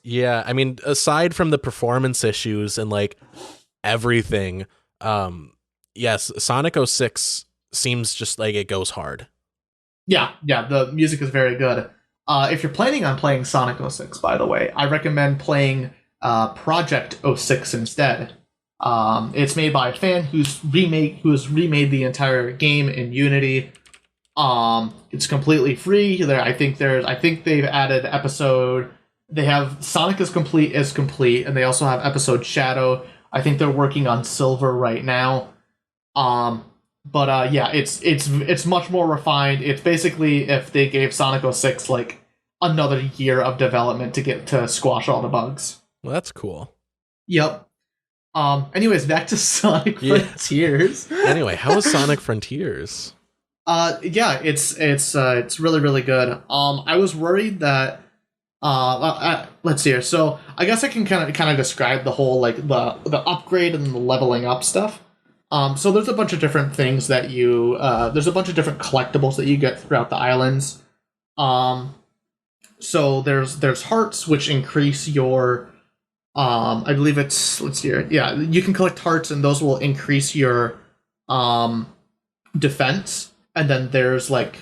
Yeah, I mean, aside from the performance issues and like everything, yes, Sonic 06 seems just like it goes hard. Yeah, the music is very good. If you're planning on playing Sonic 06, by the way, I recommend playing Project 06 instead. It's made by a fan who's remade the entire game in Unity. It's completely free. I think they've added episode. They have Sonic is complete, and they also have episode Shadow. I think they're working on Silver right now. It's much more refined. It's basically if they gave Sonic 06 like another year of development to squash all the bugs. Well, that's cool. Yep. Anyways, back to Sonic Frontiers. Anyway, how is Sonic Frontiers? It's really, really good. I was worried that let's see here. So I guess I can kind of describe the whole like the upgrade and the leveling up stuff. So there's a bunch of different things that there's a bunch of different collectibles that you get throughout the islands. So there's hearts, which increase your, I believe it's, let's see here. Yeah, you can collect hearts and those will increase your, defense. And then there's like,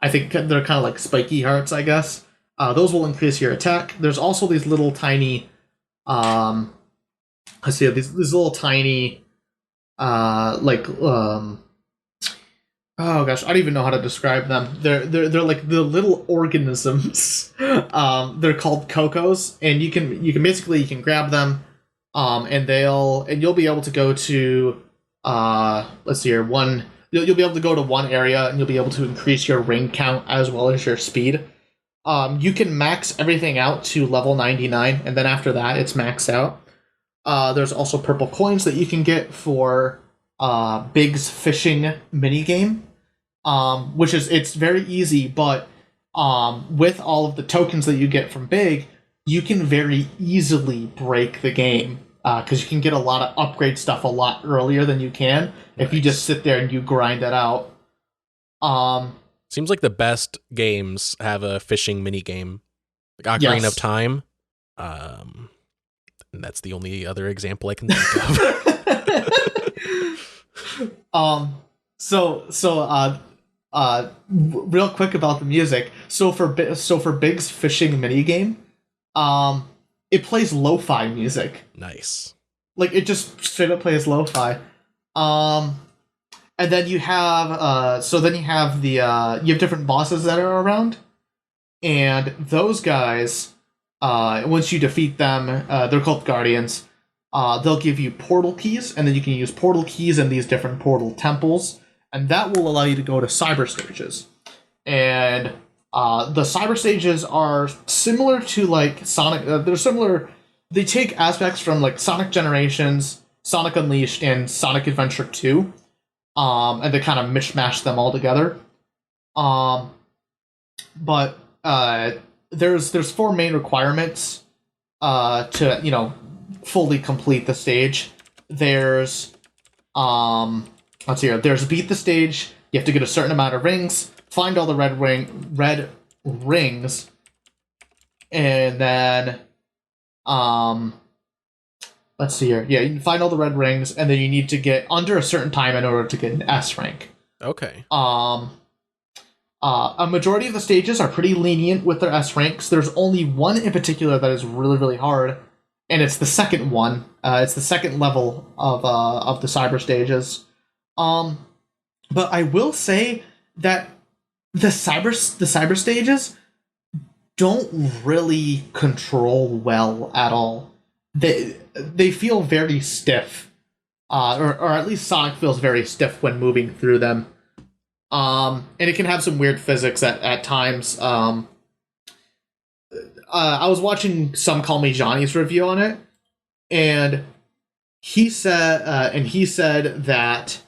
I think they're kind of like spiky hearts, I guess. Those will increase your attack. There's also these little tiny, let's see, these little tiny, oh gosh, I don't even know how to describe them. They're like the little organisms. They're called cocos, and you can basically grab them, and you'll be able to go to, let's see here, you'll be able to go to one area, and you'll be able to increase your ring count as well as your speed. You can max everything out to level 99, and then after that, it's maxed out. There's also purple coins that you can get for Big's fishing minigame, which it's very easy, but with all of the tokens that you get from Big, you can very easily break the game, because you can get a lot of upgrade stuff a lot earlier than you can if you just sit there and you grind it out. Seems like the best games have a fishing mini game, like Ocarina of Time. And that's the only other example I can think of. Real quick about the music. So for Big's fishing minigame, it plays lo-fi music. Nice. Like it just straight up plays lo-fi. And then you have you have different bosses that are around, and those guys, once you defeat them, they're called guardians. They'll give you portal keys, and then you can use portal keys in these different portal temples, and that will allow you to go to cyber stages. And the cyber stages are similar to like Sonic. They're similar. They take aspects from like Sonic Generations, Sonic Unleashed, and Sonic Adventure 2. And they kind of mishmash them all together. But there's 4 main requirements to fully complete the stage. There's let's see here. There's beat the stage. You have to get a certain amount of rings. Find all the red rings, and then let's see here. Yeah, you can find all the red rings, and then you need to get under a certain time in order to get an S rank. Okay. A majority of the stages are pretty lenient with their S ranks. There's only one in particular that is really, really hard, and it's the second one. It's the second level of the cyber stages. But I will say that the cyber stages don't really control well at all. They feel very stiff, or at least Sonic feels very stiff when moving through them. And it can have some weird physics at times. I was watching Some Call Me Johnny's review on it, and he said that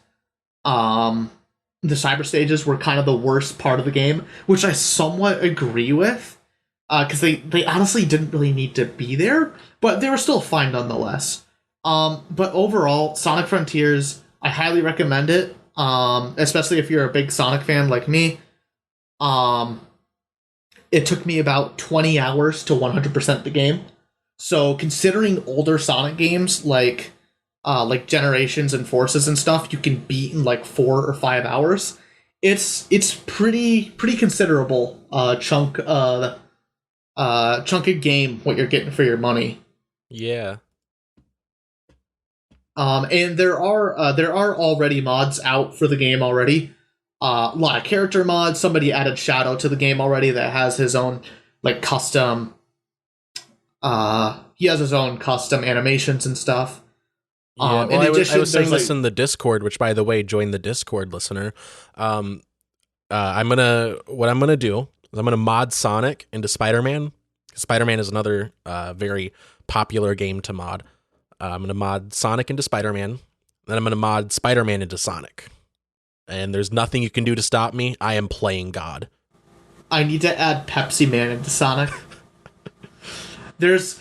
the cyber stages were kind of the worst part of the game, which I somewhat agree with, because they honestly didn't really need to be there, but they were still fine nonetheless. But overall, Sonic Frontiers, I highly recommend it, especially if you're a big Sonic fan like me. It took me about 20 hours to 100% the game. So considering older Sonic games like Generations and Forces and stuff, you can beat in like 4 or 5 hours. It's pretty considerable chunk of game what you're getting for your money. Yeah. And there are already mods out for the game already. A lot of character mods. Somebody added Shadow to the game already that has his own like custom. He has his own custom animations and stuff. Yeah, well, I was saying this in the Discord, which, by the way, join the Discord, listener. What I'm gonna do is I'm gonna mod Sonic into Spider-Man. Spider-Man is another very popular game to mod. I'm gonna mod Sonic into Spider-Man, then I'm gonna mod Spider-Man into Sonic. And there's nothing you can do to stop me. I am playing God. I need to add Pepsi Man into Sonic. There's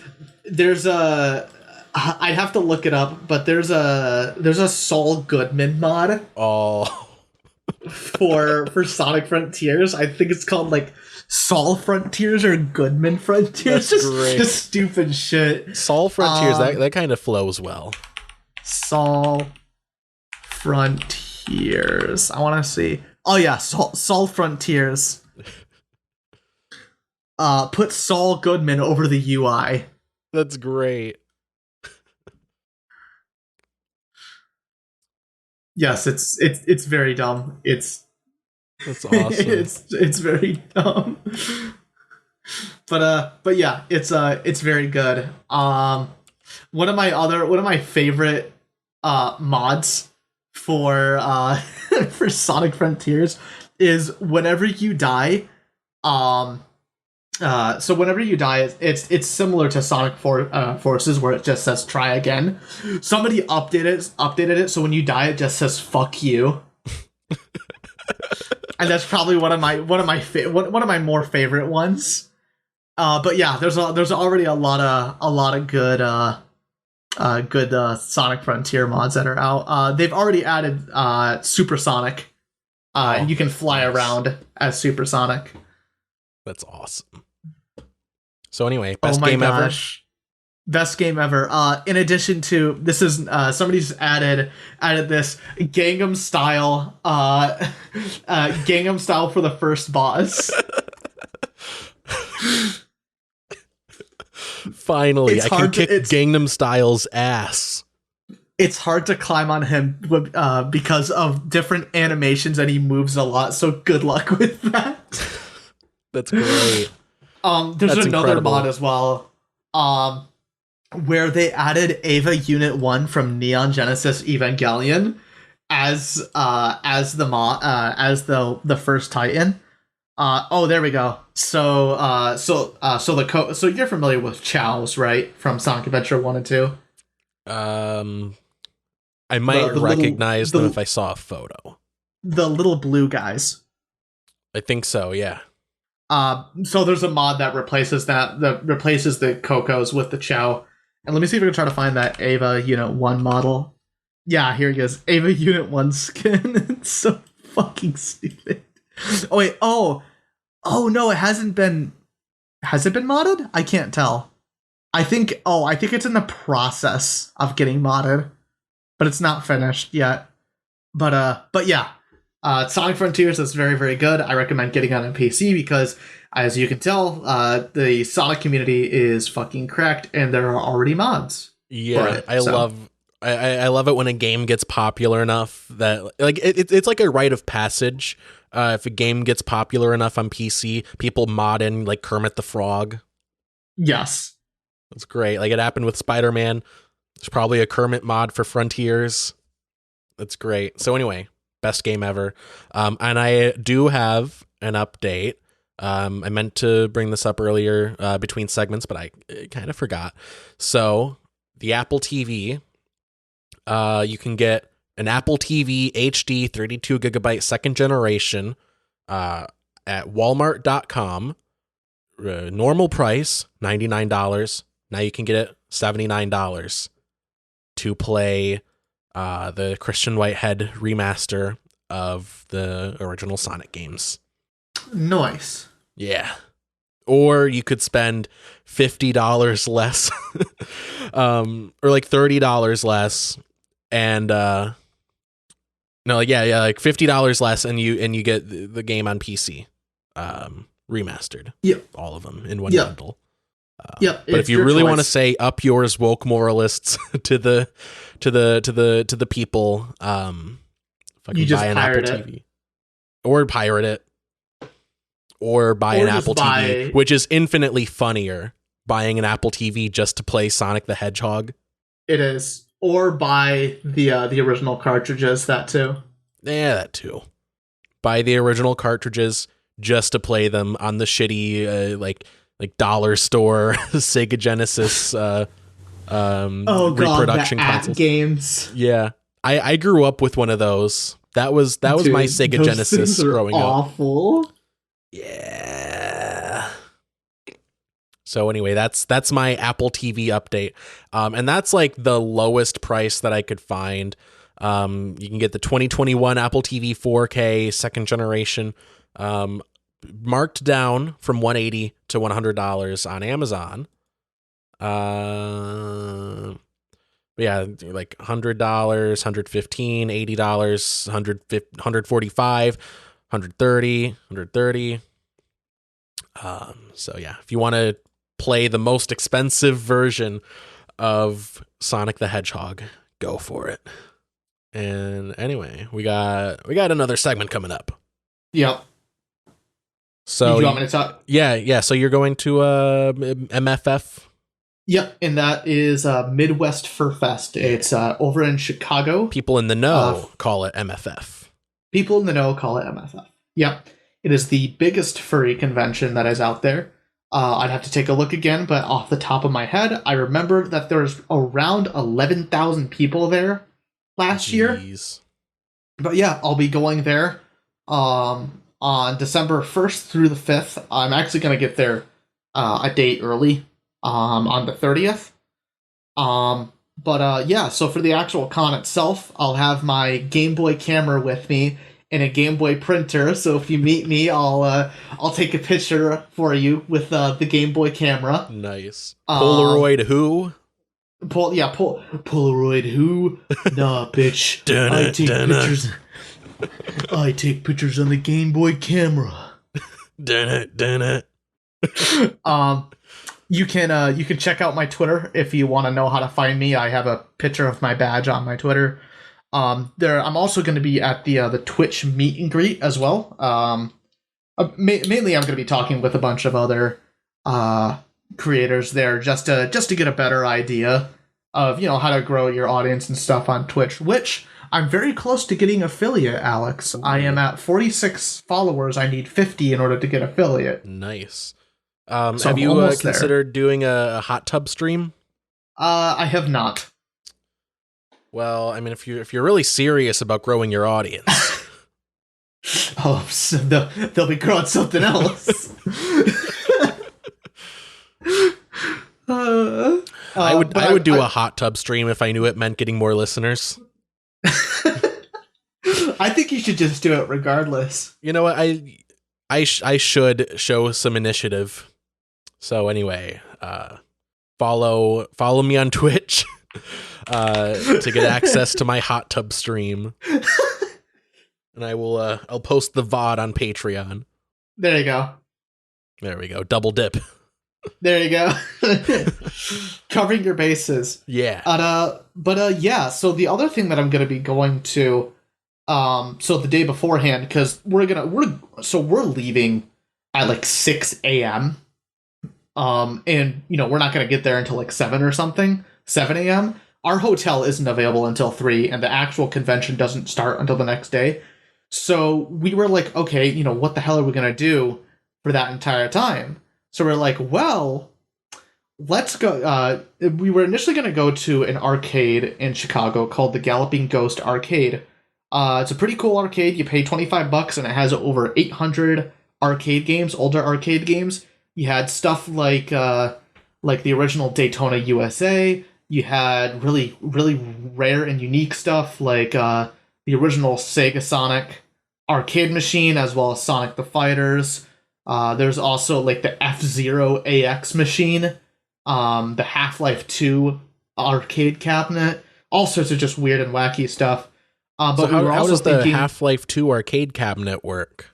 I'd have to look it up, but there's a Saul Goodman mod Oh, for Sonic Frontiers. I think it's called like Saul Frontiers or Goodman Frontiers. That's great. Just stupid shit. Saul Frontiers, that kind of flows well. Saul Frontiers. I want to see. Oh yeah, Saul Frontiers. Put Saul Goodman over the UI. That's great. Yes, it's very dumb. That's awesome. it's very dumb. But yeah, it's very good. One of my favorite mods for for Sonic Frontiers is whenever you die, so whenever you die, it's similar to Sonic Forces where it just says try again. Somebody updated it so when you die it just says fuck you. And that's probably one of my more favorite ones. But yeah, there's already a lot of good Sonic Frontier mods that are out. They've already added Supersonic. And you can fly around as Supersonic. That's awesome. So anyway, best game ever. Best game ever. In addition to this is somebody's added this Gangnam Style Gangnam Style for the first boss. Finally, I can kick Gangnam Style's ass. It's hard to climb on him because of different animations and he moves a lot, so good luck with that. That's great. There's another incredible mod as well. Where they added Ava Unit 1 from Neon Genesis Evangelion as the first Titan. Oh, there we go. So you're familiar with Chows, right? From Sonic Adventure 1 and 2? I might recognize them if I saw a photo. The little blue guys. I think so, yeah. So there's a mod that replaces the Cocos with the Chow. And let me see if I can try to find that Ava Unit 1 model. Yeah, here he goes. Ava Unit 1 skin. It's so fucking stupid. Oh wait, oh no, it hasn't been. Has it been modded? I can't tell. I think it's in the process of getting modded, but it's not finished yet. But yeah, Sonic Frontiers is very, very good. I recommend getting on a PC because, as you can tell, the Sonic community is fucking cracked, and there are already mods. Yeah, I love it when a game gets popular enough that like it's like a rite of passage. If a game gets popular enough on PC, people mod in like Kermit the Frog. Yes. That's great. Like it happened with Spider-Man. There's probably a Kermit mod for Frontiers. That's great. So anyway, best game ever. And I do have an update. I meant to bring this up earlier between segments, but I kind of forgot. So the Apple TV, you can get an Apple TV HD 32 gigabyte second generation at walmart.com. Normal price, $99. Now you can get it $79 to play the Christian Whitehead remaster of the original Sonic games. Nice. Yeah. Or you could spend $50 less or like $30 less and like $50 less and you get the game on PC remastered. Yep. All of them in one bundle. Yep. But if you really want to say up yours woke moralists to the people, fucking you just buy an Apple TV. Or pirate it. Or buy an Apple TV, which is infinitely funnier, buying an Apple TV just to play Sonic the Hedgehog. It is. Or buy the original cartridges, that too. Yeah, that too. Buy the original cartridges just to play them on the shitty like dollar store Sega Genesis reproduction consoles. Games. Yeah. I grew up with one of those. That was my Sega Genesis growing up. Awful. Yeah. So anyway, that's my Apple TV update. And that's like the lowest price that I could find. You can get the 2021 Apple TV 4K second generation, marked down from $180 to $100 on Amazon. But yeah, like $100, $115, $80, $145, $130, $130. So yeah, if you want to play the most expensive version of Sonic the Hedgehog, go for it. And anyway, we got another segment coming up. Yep. So you want me to talk? Yeah. So you're going to MFF? Yep, and that is Midwest Fur Fest. It's over in Chicago. People in the know call it MFF. People in the know call it MFF. Yep. It is the biggest furry convention that is out there. I'd have to take a look again, but off the top of my head, I remember that there's around 11,000 people there last year. But yeah, I'll be going there on December 1st through the 5th. I'm actually going to get there a date early. On the 30th. Yeah, so for the actual con itself, I'll have my Game Boy camera with me and a Game Boy printer. So if you meet me, I'll take a picture for you with the Game Boy camera. Nice. Polaroid who? Polaroid who? Nah, bitch. I take pictures. I take pictures on the Game Boy camera. Dun it. You can check out my Twitter if you want to know how to find me. I have a picture of my badge on my Twitter. I'm also going to be at the Twitch meet and greet as well. Mainly, I'm going to be talking with a bunch of other creators there just to get a better idea of how to grow your audience and stuff on Twitch. Which I'm very close to getting affiliate, Alex. I am at 46 followers. I need 50 in order to get affiliate. Nice. So have you considered doing a hot tub stream? I have not. Well, I mean, if you're really serious about growing your audience, so they'll be growing something else. I would do a hot tub stream if I knew it meant getting more listeners. I think you should just do it regardless. You know what? I should show some initiative. So anyway, follow me on Twitch to get access to my hot tub stream, and I'll post the VOD on Patreon. There you go. There we go. Double dip. There you go. Covering your bases. Yeah. Yeah. So the other thing that I'm gonna be going to, so the day beforehand, because we're leaving at like 6 a.m. And we're not gonna get there until like 7 a.m. Our hotel isn't available until 3, and the actual convention doesn't start until the next day. So we were like, okay, what the hell are we gonna do for that entire time? So we're like, well, let's go. We were initially gonna go to an arcade in Chicago called the Galloping Ghost Arcade. It's a pretty cool arcade. You pay $25 and it has over 800 arcade games, older arcade games. You had stuff like the original Daytona USA. You had really, really rare and unique stuff like the original Sega Sonic arcade machine, as well as Sonic the Fighters. There's also like the F-Zero AX machine, the Half-Life 2 arcade cabinet, all sorts of just weird and wacky stuff. But so how does the Half-Life 2 arcade cabinet work?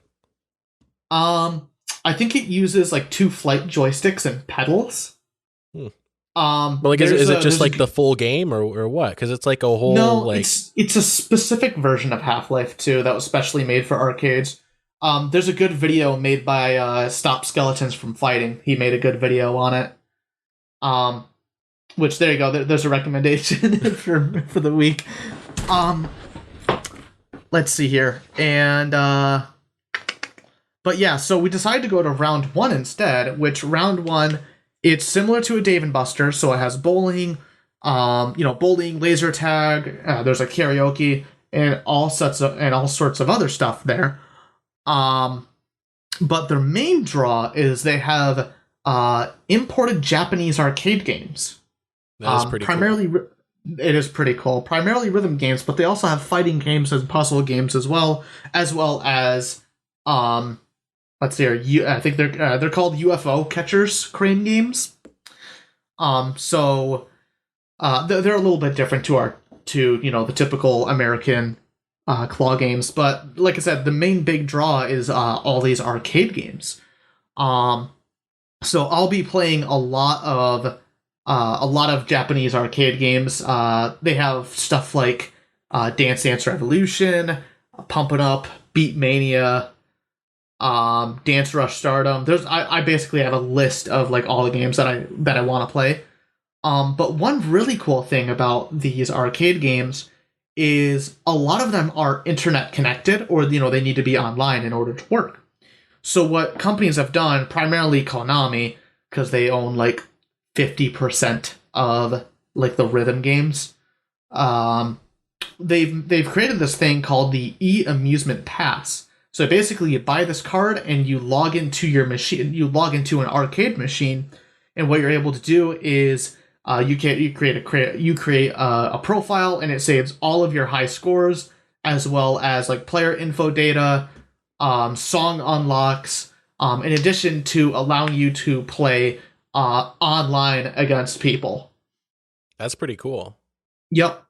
I think it uses like 2 flight joysticks and pedals. But like, is it just like the full game or what? Because it's like a whole it's a specific version of Half-Life 2 that was specially made for arcades. There's a good video made by Stop Skeletons from Fighting. He made a good video on it. Which there you go. There's a recommendation for the week. Let's see here. And but yeah, so we decided to go to round 1 instead, which round 1, it's similar to a Dave & Buster, so it has bowling, bowling, laser tag, there's a karaoke, and all sorts of other stuff there. But their main draw is they have imported Japanese arcade games. That is pretty primarily, cool. It is pretty cool. Primarily rhythm games, but they also have fighting games and puzzle games as well as let's see here. I think they're called UFO catchers crane games. So they're a little bit different to the typical American claw games, but like I said, the main big draw is all these arcade games. So I'll be playing a lot of Japanese arcade games. They have stuff like Dance Dance Revolution, Pump It Up, Beat Mania, Dance Rush Stardom. I basically have a list of like all the games that I want to play. But one really cool thing about these arcade games is a lot of them are internet connected, or they need to be online in order to work. So what companies have done, primarily Konami, because they own like 50% of like the rhythm games, they've created this thing called the e-amusement pass. So basically, you buy this card and you log into your machine. You log into an arcade machine, and what you're able to do is you create a profile, and it saves all of your high scores as well as like player info data, song unlocks, in addition to allowing you to play online against people. That's pretty cool. Yep.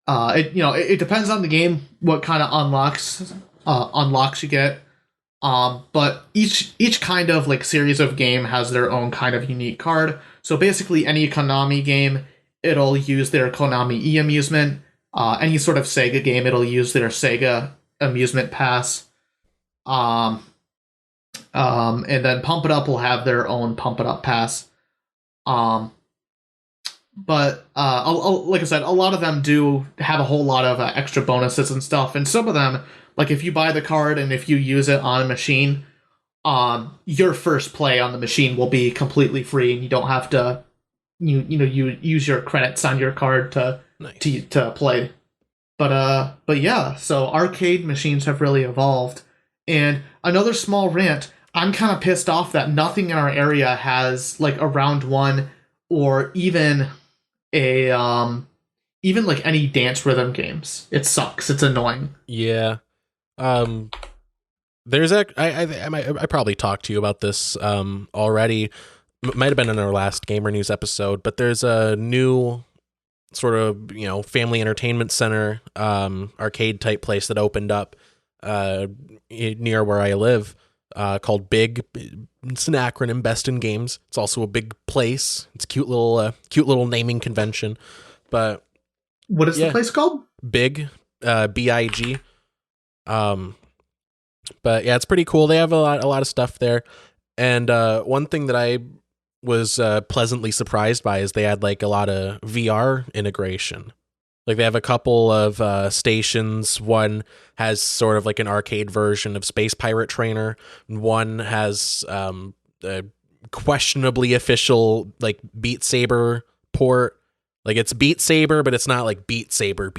It depends on the game what kind of unlocks you get. But each kind of like series of game has their own kind of unique card. So basically, any Konami game, it'll use their Konami e-amusement. Any sort of Sega game, it'll use their Sega amusement pass. And then Pump It Up will have their own Pump It Up pass. But like I said, a lot of them do have a whole lot of extra bonuses and stuff. And some of them, like if you buy the card and if you use it on a machine, your first play on the machine will be completely free, and you don't have to you use your credits on your card to play. But yeah, so arcade machines have really evolved. And another small rant, I'm kind of pissed off that nothing in our area has like a round one or even like any dance rhythm games. It sucks. It's annoying. Yeah. There's I probably talked to you about this already. Might have been in our last Gamer News episode, but there's a new sort of family entertainment center arcade type place that opened up near where I live, called Big. It's an acronym, Best in Games. It's also a big place. It's a cute little naming convention. But what is the place called? Big, BIG. But yeah, it's pretty cool. They have a lot of stuff there. And one thing that I was pleasantly surprised by is they had like a lot of VR integration. Like they have a couple of stations. One has sort of like an arcade version of Space Pirate Trainer. One has a questionably official like Beat Saber port. Like it's Beat Saber, but it's not like Beat Saber.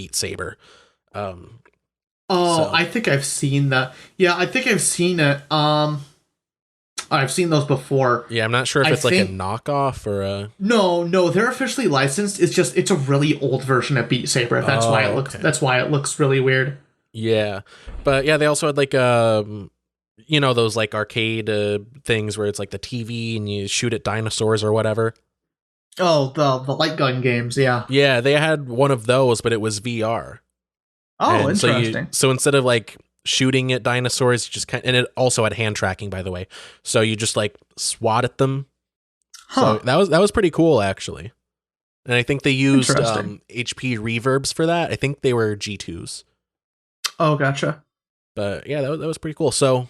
I think I've seen that. Yeah, I think I've seen it. I've seen those before. Yeah, I'm not sure if it's like a knockoff or a... No, they're officially licensed. It's a really old version of Beat Saber. That's why it looks really weird. Yeah. But yeah, they also had like those like arcade things where it's like the TV and you shoot at dinosaurs or whatever. Oh, the light gun games, yeah. Yeah, they had one of those, but it was VR. Oh, and interesting. So instead of like shooting at dinosaurs, you just and it also had hand tracking, by the way. So you just like swat at them. Huh. So that was pretty cool, actually. And I think they used HP reverbs for that. I think they were G2s. Oh, gotcha. But yeah, that was pretty cool. So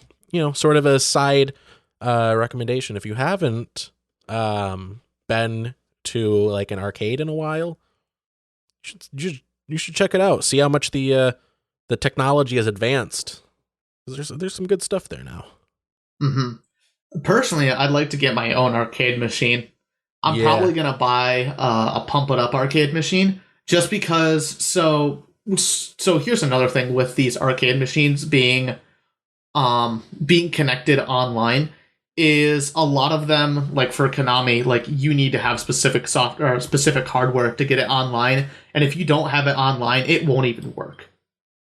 sort of a side recommendation, if you haven't been to like an arcade in a while, you should check it out. See how much the technology has advanced. There's some good stuff there now. Mm-hmm. Personally, I'd like to get my own arcade machine. I'm probably gonna buy a Pump It Up arcade machine just because. So here's another thing with these arcade machines being connected online is a lot of them, like for Konami, like you need to have specific software or specific hardware to get it online, and if you don't have it online, it won't even work.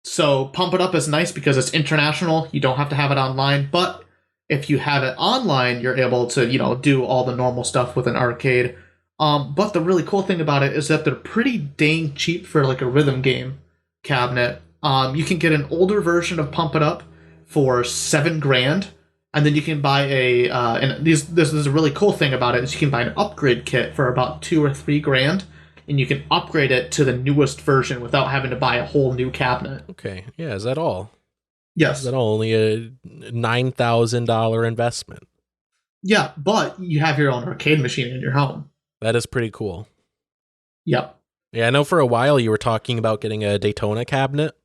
So Pump It Up is nice because it's international. You don't have to have it online, but if you have it online, you're able to, do all the normal stuff with an arcade. But the really cool thing about it is that they're pretty dang cheap for like a rhythm game cabinet. You can get an older version of Pump It Up for $7,000, and then you can buy this is a really cool thing about it is you can buy an upgrade kit for about $2,000 or $3,000, and you can upgrade it to the newest version without having to buy a whole new cabinet. Okay, yeah, is that all? Yes. Is that all? Only a $9,000 investment. Yeah, but you have your own arcade machine in your home. That is pretty cool. Yep. Yeah, I know for a while you were talking about getting a Daytona cabinet.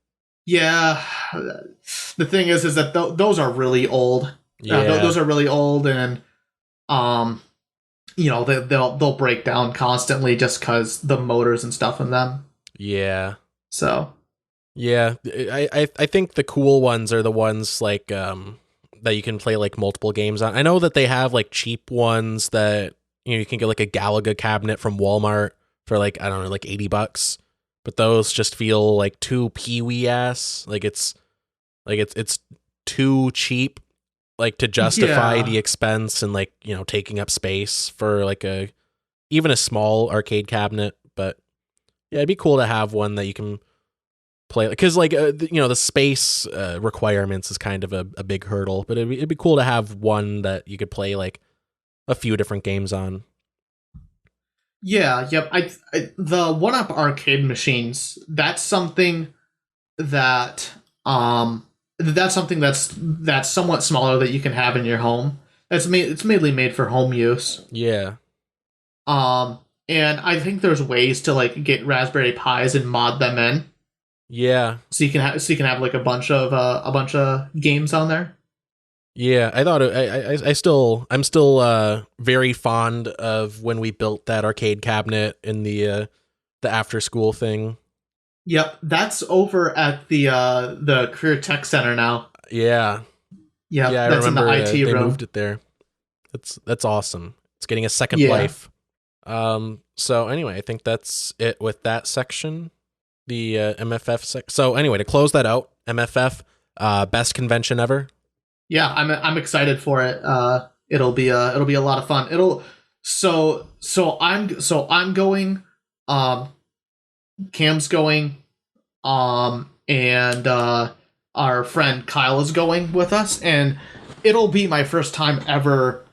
Yeah, the thing is that those are really old. Yeah. Those are really old, and they'll break down constantly just because the motors and stuff in them. Yeah. So. Yeah, I think the cool ones are the ones like that you can play like multiple games on. I know that they have like cheap ones that you can get like a Galaga cabinet from Walmart for like, I don't know, like $80. But those just feel like too peewee ass. Like it's too cheap, like to justify the expense and like, taking up space for like even a small arcade cabinet. But yeah, it'd be cool to have one that you can play, because like the space requirements is kind of a big hurdle. But it'd be cool to have one that you could play like a few different games on. Yeah, yep. The 1-Up arcade machines, that's something that's somewhat smaller that you can have in your home. It's mainly made for home use. Yeah. And I think there's ways to like get Raspberry Pis and mod them in. Yeah. So you can have like a bunch of games on there. Yeah, I thought I'm still very fond of when we built that arcade cabinet in the after school thing. Yep, that's over at the Career Tech Center now. Yeah. Yeah, I that's remember in the IT they room. moved it there. That's awesome. It's getting a second life. So anyway, I think that's it with that section. The MFF So anyway, to close that out, MFF best convention ever. Yeah, I'm excited for it. It'll be a lot of fun. I'm going. Cam's going. And our friend Kyle is going with us, and it'll be my first time ever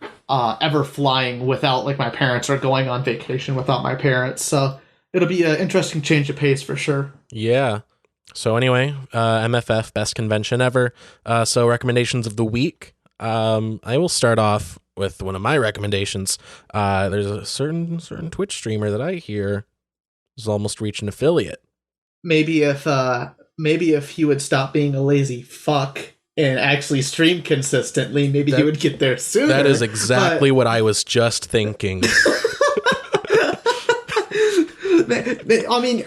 flying without like my parents, or going on vacation without my parents. So it'll be an interesting change of pace for sure. Yeah. So anyway, MFF best convention ever. So recommendations of the week. I will start off with one of my recommendations. There's a certain Twitch streamer that I hear is almost reaching affiliate. Maybe if he would stop being a lazy fuck and actually stream consistently, maybe he would get there sooner. That is exactly what I was just thinking. I mean,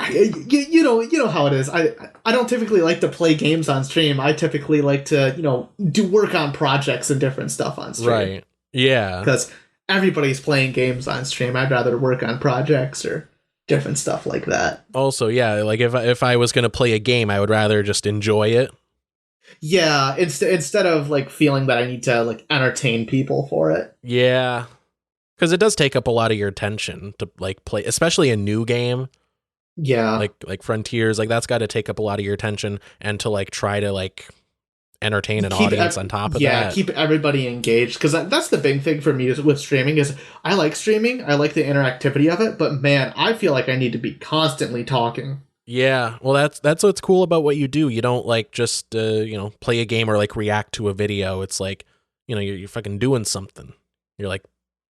you know how it is. I don't typically like to play games on stream. I typically like to, do work on projects and different stuff on stream. Right. Yeah. Because everybody's playing games on stream. I'd rather work on projects or different stuff like that. Also, yeah, like if I was going to play a game, I would rather just enjoy it. Yeah, instead of like feeling that I need to like entertain people for it. Yeah. Because it does take up a lot of your attention to like play, especially a new game. Yeah. Like Frontiers, like that's got to take up a lot of your attention, and to like try to like entertain an audience on top of that. Yeah, keep everybody engaged, because that's the big thing for me with streaming is I like streaming. I like the interactivity of it, but man, I feel like I need to be constantly talking. Yeah, well, that's what's cool about what you do. You don't like just play a game or like react to a video. It's like you're fucking doing something. You're like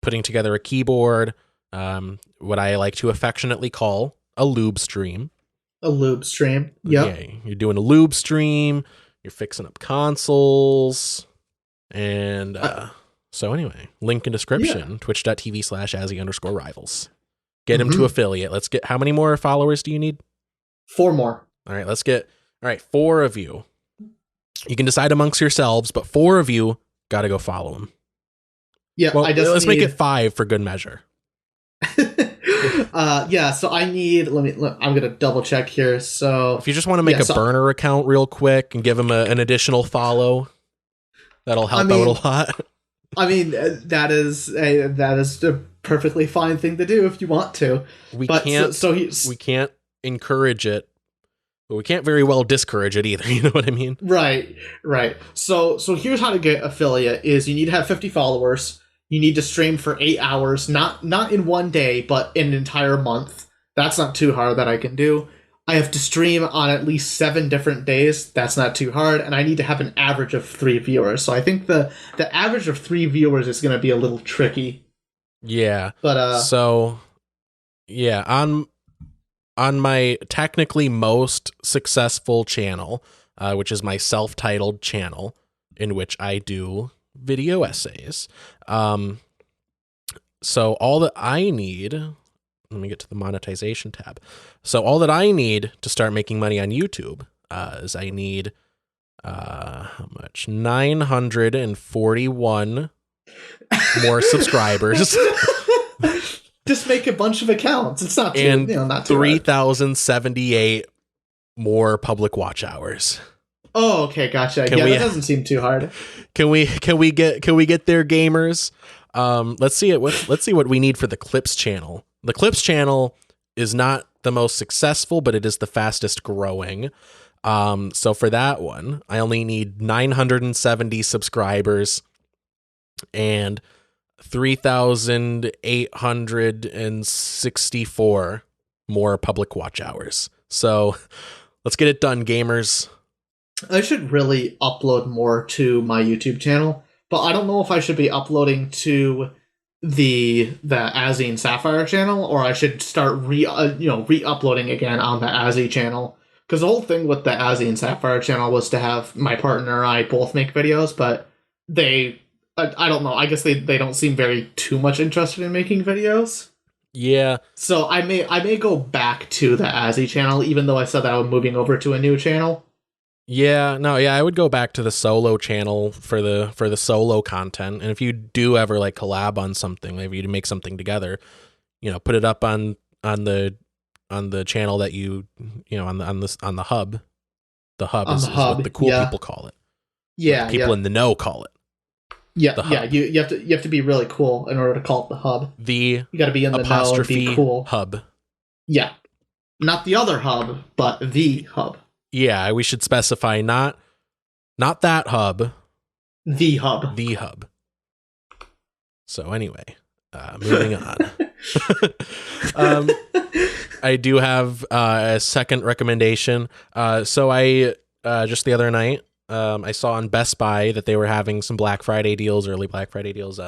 putting together a keyboard, what I like to affectionately call a lube stream. A lube stream. Yep. Yeah, you're doing a lube stream. You're fixing up consoles, and so anyway, link in description. Yeah. Twitch.tv/Azzy_rivals. Get him to affiliate. Let's get. How many more followers do you need? 4 more. All right, let's get. All right, 4 of you. You can decide amongst yourselves, but 4 of you got to go follow him. Yeah, Well, I just let's need... make it 5 for good measure. Yeah, so I need... I'm going to double check here. So If you just want to make a burner account real quick and give him an additional follow, that'll help out a lot. I mean, that is a perfectly fine thing to do if you want to. We can't encourage it, but we can't very well discourage it either. You know what I mean? Right. So here's how to get affiliate: is you need to have 50 followers. You need to stream for 8 hours, not in one day, but in an entire month. That's not too hard that I can do. I have to stream on at least 7 different days. That's not too hard. And I need to have an average of 3 viewers. So I think the average of 3 viewers is going to be a little tricky. Yeah. But so yeah, on my technically most successful channel, which is my self-titled channel in which I do video essays. So all that I need, let me get to the monetization tab. So all that I need to start making money on YouTube is I need how much? 941 more subscribers. Just make a bunch of accounts. It's not too, not too 3,078 more public watch hours. Oh, okay, gotcha. That doesn't seem too hard. Can we get there, gamers? Let's see what we need for the Clips channel. The Clips channel is not the most successful, but it is the fastest growing. So for that one, I only need 970 subscribers and 3,864 more public watch hours. So let's get it done, gamers. I should really upload more to my YouTube channel, but I don't know if I should be uploading to the Azzy and Sapphire channel, or I should start re-uploading again on the Azzy channel. Because the whole thing with the Azzy and Sapphire channel was to have my partner and I both make videos, but I don't know. I guess they don't seem very too much interested in making videos. Yeah. So I may go back to the Azzy channel, even though I said that I'm moving over to a new channel. Yeah, I would go back to the solo channel for the solo content. And if you do ever like collab on something, maybe you make something together, put it up on the channel that on the hub. The hub is what the cool people call it. Yeah, people in the know call it. Yeah, you have to be really cool in order to call it the hub. You got to be in the know and be cool. Hub. Yeah, not the other hub, but the hub. Yeah, we should specify not that hub. The hub. The hub. So anyway, moving on. I do have a second recommendation. So I just the other night, I saw on Best Buy that they were having some Black Friday deals, early Black Friday deals.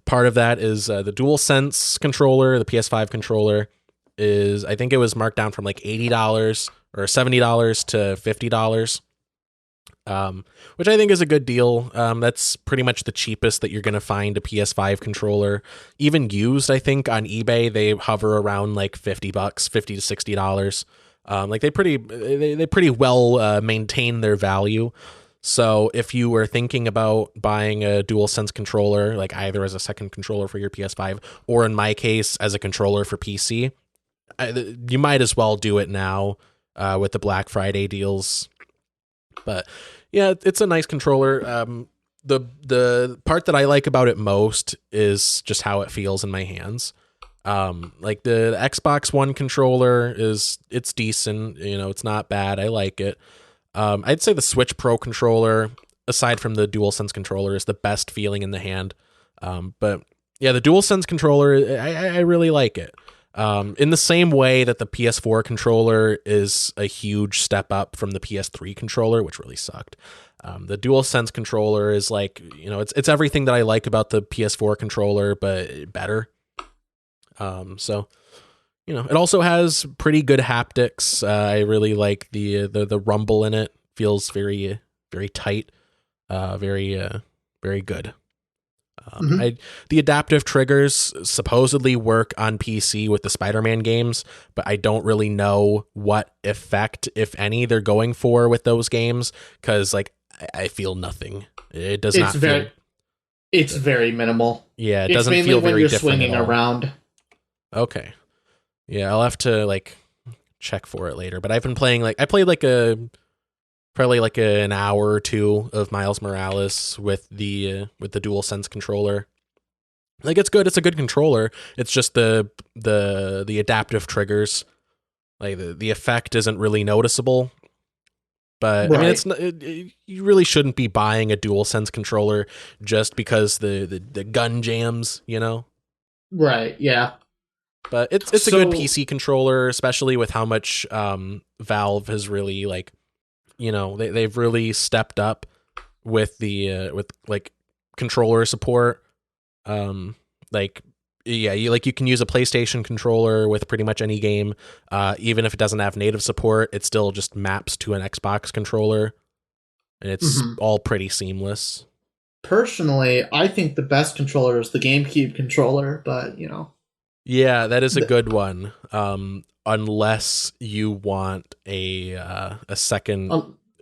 Part of that is the Dualsense controller, the PS5 controller. I think it was marked down from like $80 or $70 to $50, which I think is a good deal. That's pretty much the cheapest that you're going to find a PS5 controller. Even used, I think, on eBay, they hover around like $50, $50 to $60. Like they pretty well maintain their value. So if you were thinking about buying a DualSense controller, like either as a second controller for your PS5 or in my case as a controller for PC, you might as well do it now with the Black Friday deals. But yeah, it's a nice controller. The part that I like about it most is just how it feels in my hands. Like the Xbox One controller it's decent, it's not bad. I like it. I'd say the Switch Pro controller, aside from the DualSense controller, is the best feeling in the hand. But yeah, the DualSense controller, I really like it. In the same way that the PS4 controller is a huge step up from the PS3 controller, which really sucked. The DualSense controller is like, it's everything that I like about the PS4 controller, but better. So, it also has pretty good haptics. I really like the rumble in it. Feels very, very tight. Very good. The adaptive triggers supposedly work on PC with the Spider-Man games, but I don't really know what effect, if any, they're going for with those games, because like I feel nothing. It does not feel. It's very minimal. Yeah, it It's doesn't mainly feel when very you're different swinging at all. around. Okay. Yeah, I'll have to like check for it later. But I've been playing I played like probably like an hour or two of Miles Morales with the Dualsense controller. Like it's good. It's a good controller. It's just the adaptive triggers. Like the effect isn't really noticeable. But I mean, Right. you really shouldn't be buying a DualSense controller just because the gun jams, you know. Right. Yeah. But it's a good So PC controller, especially with how much Valve has really like, you know, they've really stepped up with the with like controller support. Like yeah, you can use a PlayStation controller with pretty much any game. Even if it doesn't have native support, it still just maps to an Xbox controller, and it's mhm. all pretty seamless. Personally, I think the best controller is the GameCube controller, but Yeah, that is a the, good one. Unless you want a second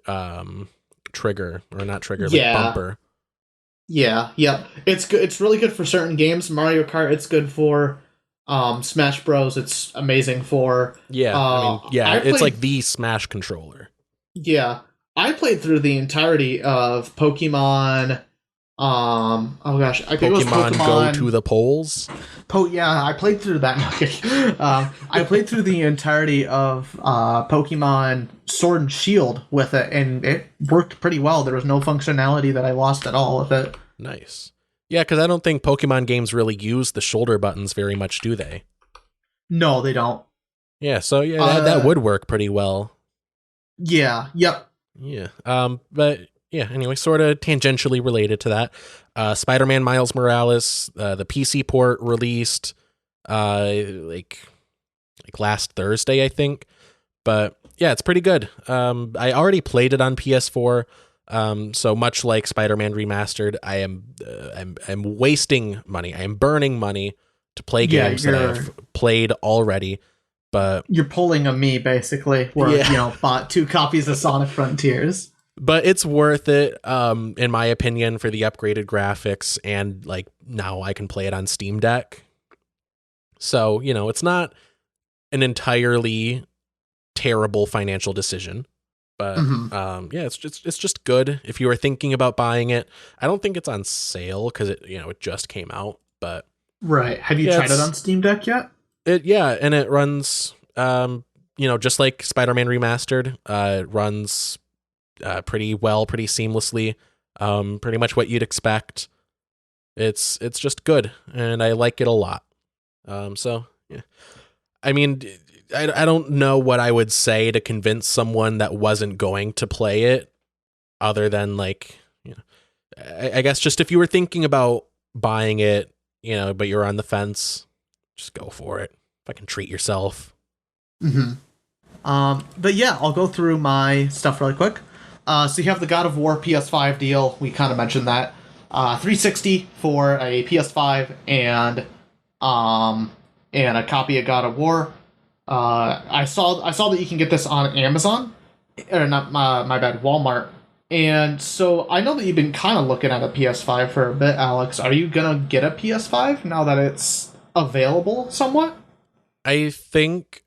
um, trigger, or not trigger, like yeah, bumper. yeah. It's good. It's really good for certain games. Mario Kart, it's good for. Smash Bros, it's amazing for. Yeah, I mean, yeah, I it's like played. the Smash controller. Yeah, I played through the entirety of Pokemon. Oh gosh, I think it was Pokemon Go to Pokemon. the polls. Yeah, I played through that. I played through the entirety of Pokemon Sword and Shield with it, and it worked pretty well. There was no functionality that I lost at all with it. Nice. Yeah, because I don't think Pokemon games really use the shoulder buttons very much, do they? No, they don't. Yeah, so yeah, that Uh, would work pretty well. yeah, yep, Yeah. But yeah, anyway, sort of tangentially related to that. Spider-Man Miles Morales, the PC port released like last Thursday, I think. But yeah, it's pretty good. I already played it on PS4. So much like Spider-Man Remastered, I'm wasting money. I am burning money to play yeah. games that I have played already. But You're pulling a me basically, where yeah, bought 2 copies of Sonic Frontiers. but it's worth it, in my opinion, for the upgraded graphics, and like now I can play it on Steam Deck. So it's not an entirely terrible financial decision. But Hmm. yeah, it's just good if you were thinking about buying it. I don't think it's on sale because it just came out. But Right. Have you yeah, tried it on Steam Deck yet? and it runs just like Spider-Man Remastered. It runs pretty well, pretty seamlessly. Pretty much what you'd expect. It's just good, and I like it a lot. So yeah, I mean, I don't know what I would say to convince someone that wasn't going to play it, other than like, I guess just if you were thinking about buying it, but you're on the fence, just go for it. Fucking treat yourself. Hmm. But yeah, I'll go through my stuff really quick. So you have the God of War PS5 deal. We kind of mentioned that. 360 for a PS5 and a copy of God of War. I saw that you can get this on Amazon, or not, my bad, Walmart. And so I know that you've been kind of looking at a PS5 for a bit, Alex. Are you gonna get a PS5 now that it's available somewhat? I think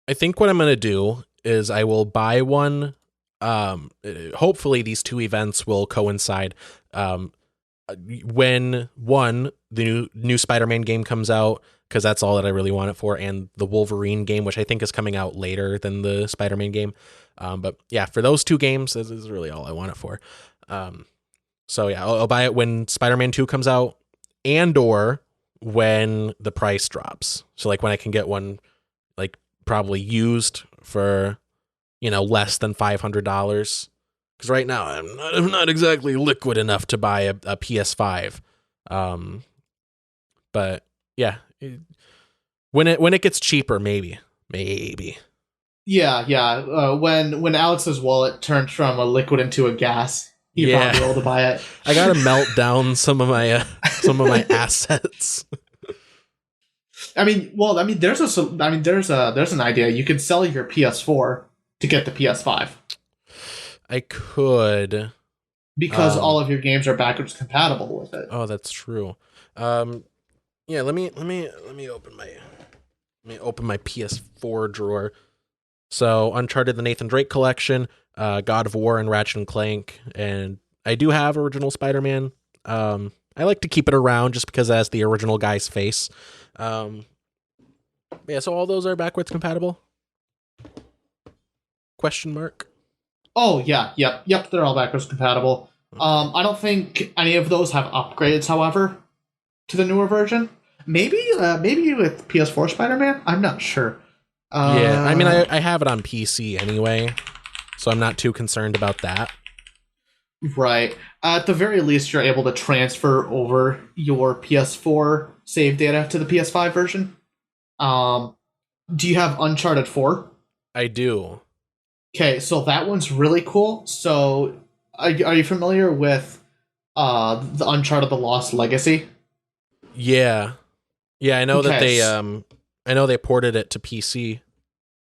what I'm gonna do is I will buy one. Hopefully these two events will coincide. When the new Spider-Man game comes out, because that's all that I really want it for, and the Wolverine game, which I think is coming out later than the Spider-Man game. But yeah, for those two games, this is really all I want it for. So yeah, I'll buy it when Spider-Man 2 comes out, and or when the price drops. So like when I can get one like probably used for less than $500. Because right now I'm not exactly liquid enough to buy a PS5. But yeah, when it gets cheaper, maybe. Yeah. When Alex's wallet turns from a liquid into a gas, you'd probably be Yeah, able to buy it. I gotta melt down some of my assets. There's an idea. You could sell your PS4 to get the PS5. I could. because all of your games are backwards compatible with it. Oh, that's true. Yeah, let me open my PS4 drawer. So Uncharted, the Nathan Drake collection, God of War, and Ratchet and Clank, and I do have original Spider-Man. I like to keep it around just because it has the original guy's face. Yeah, so all those are backwards compatible? Question mark. Oh yeah, yep. They're all backwards compatible. I don't think any of those have upgrades, however, to the newer version. Maybe with PS4 Spider-Man. I'm not sure. Yeah, I mean, I have it on PC anyway, so I'm not too concerned about that. Right. At the very least, you're able to transfer over your PS4 save data to the PS5 version. Do you have Uncharted 4? I do. Okay, so that one's really cool. So, are you familiar with the Uncharted: The Lost Legacy? Yeah, I know that Okay. I know they ported it to PC.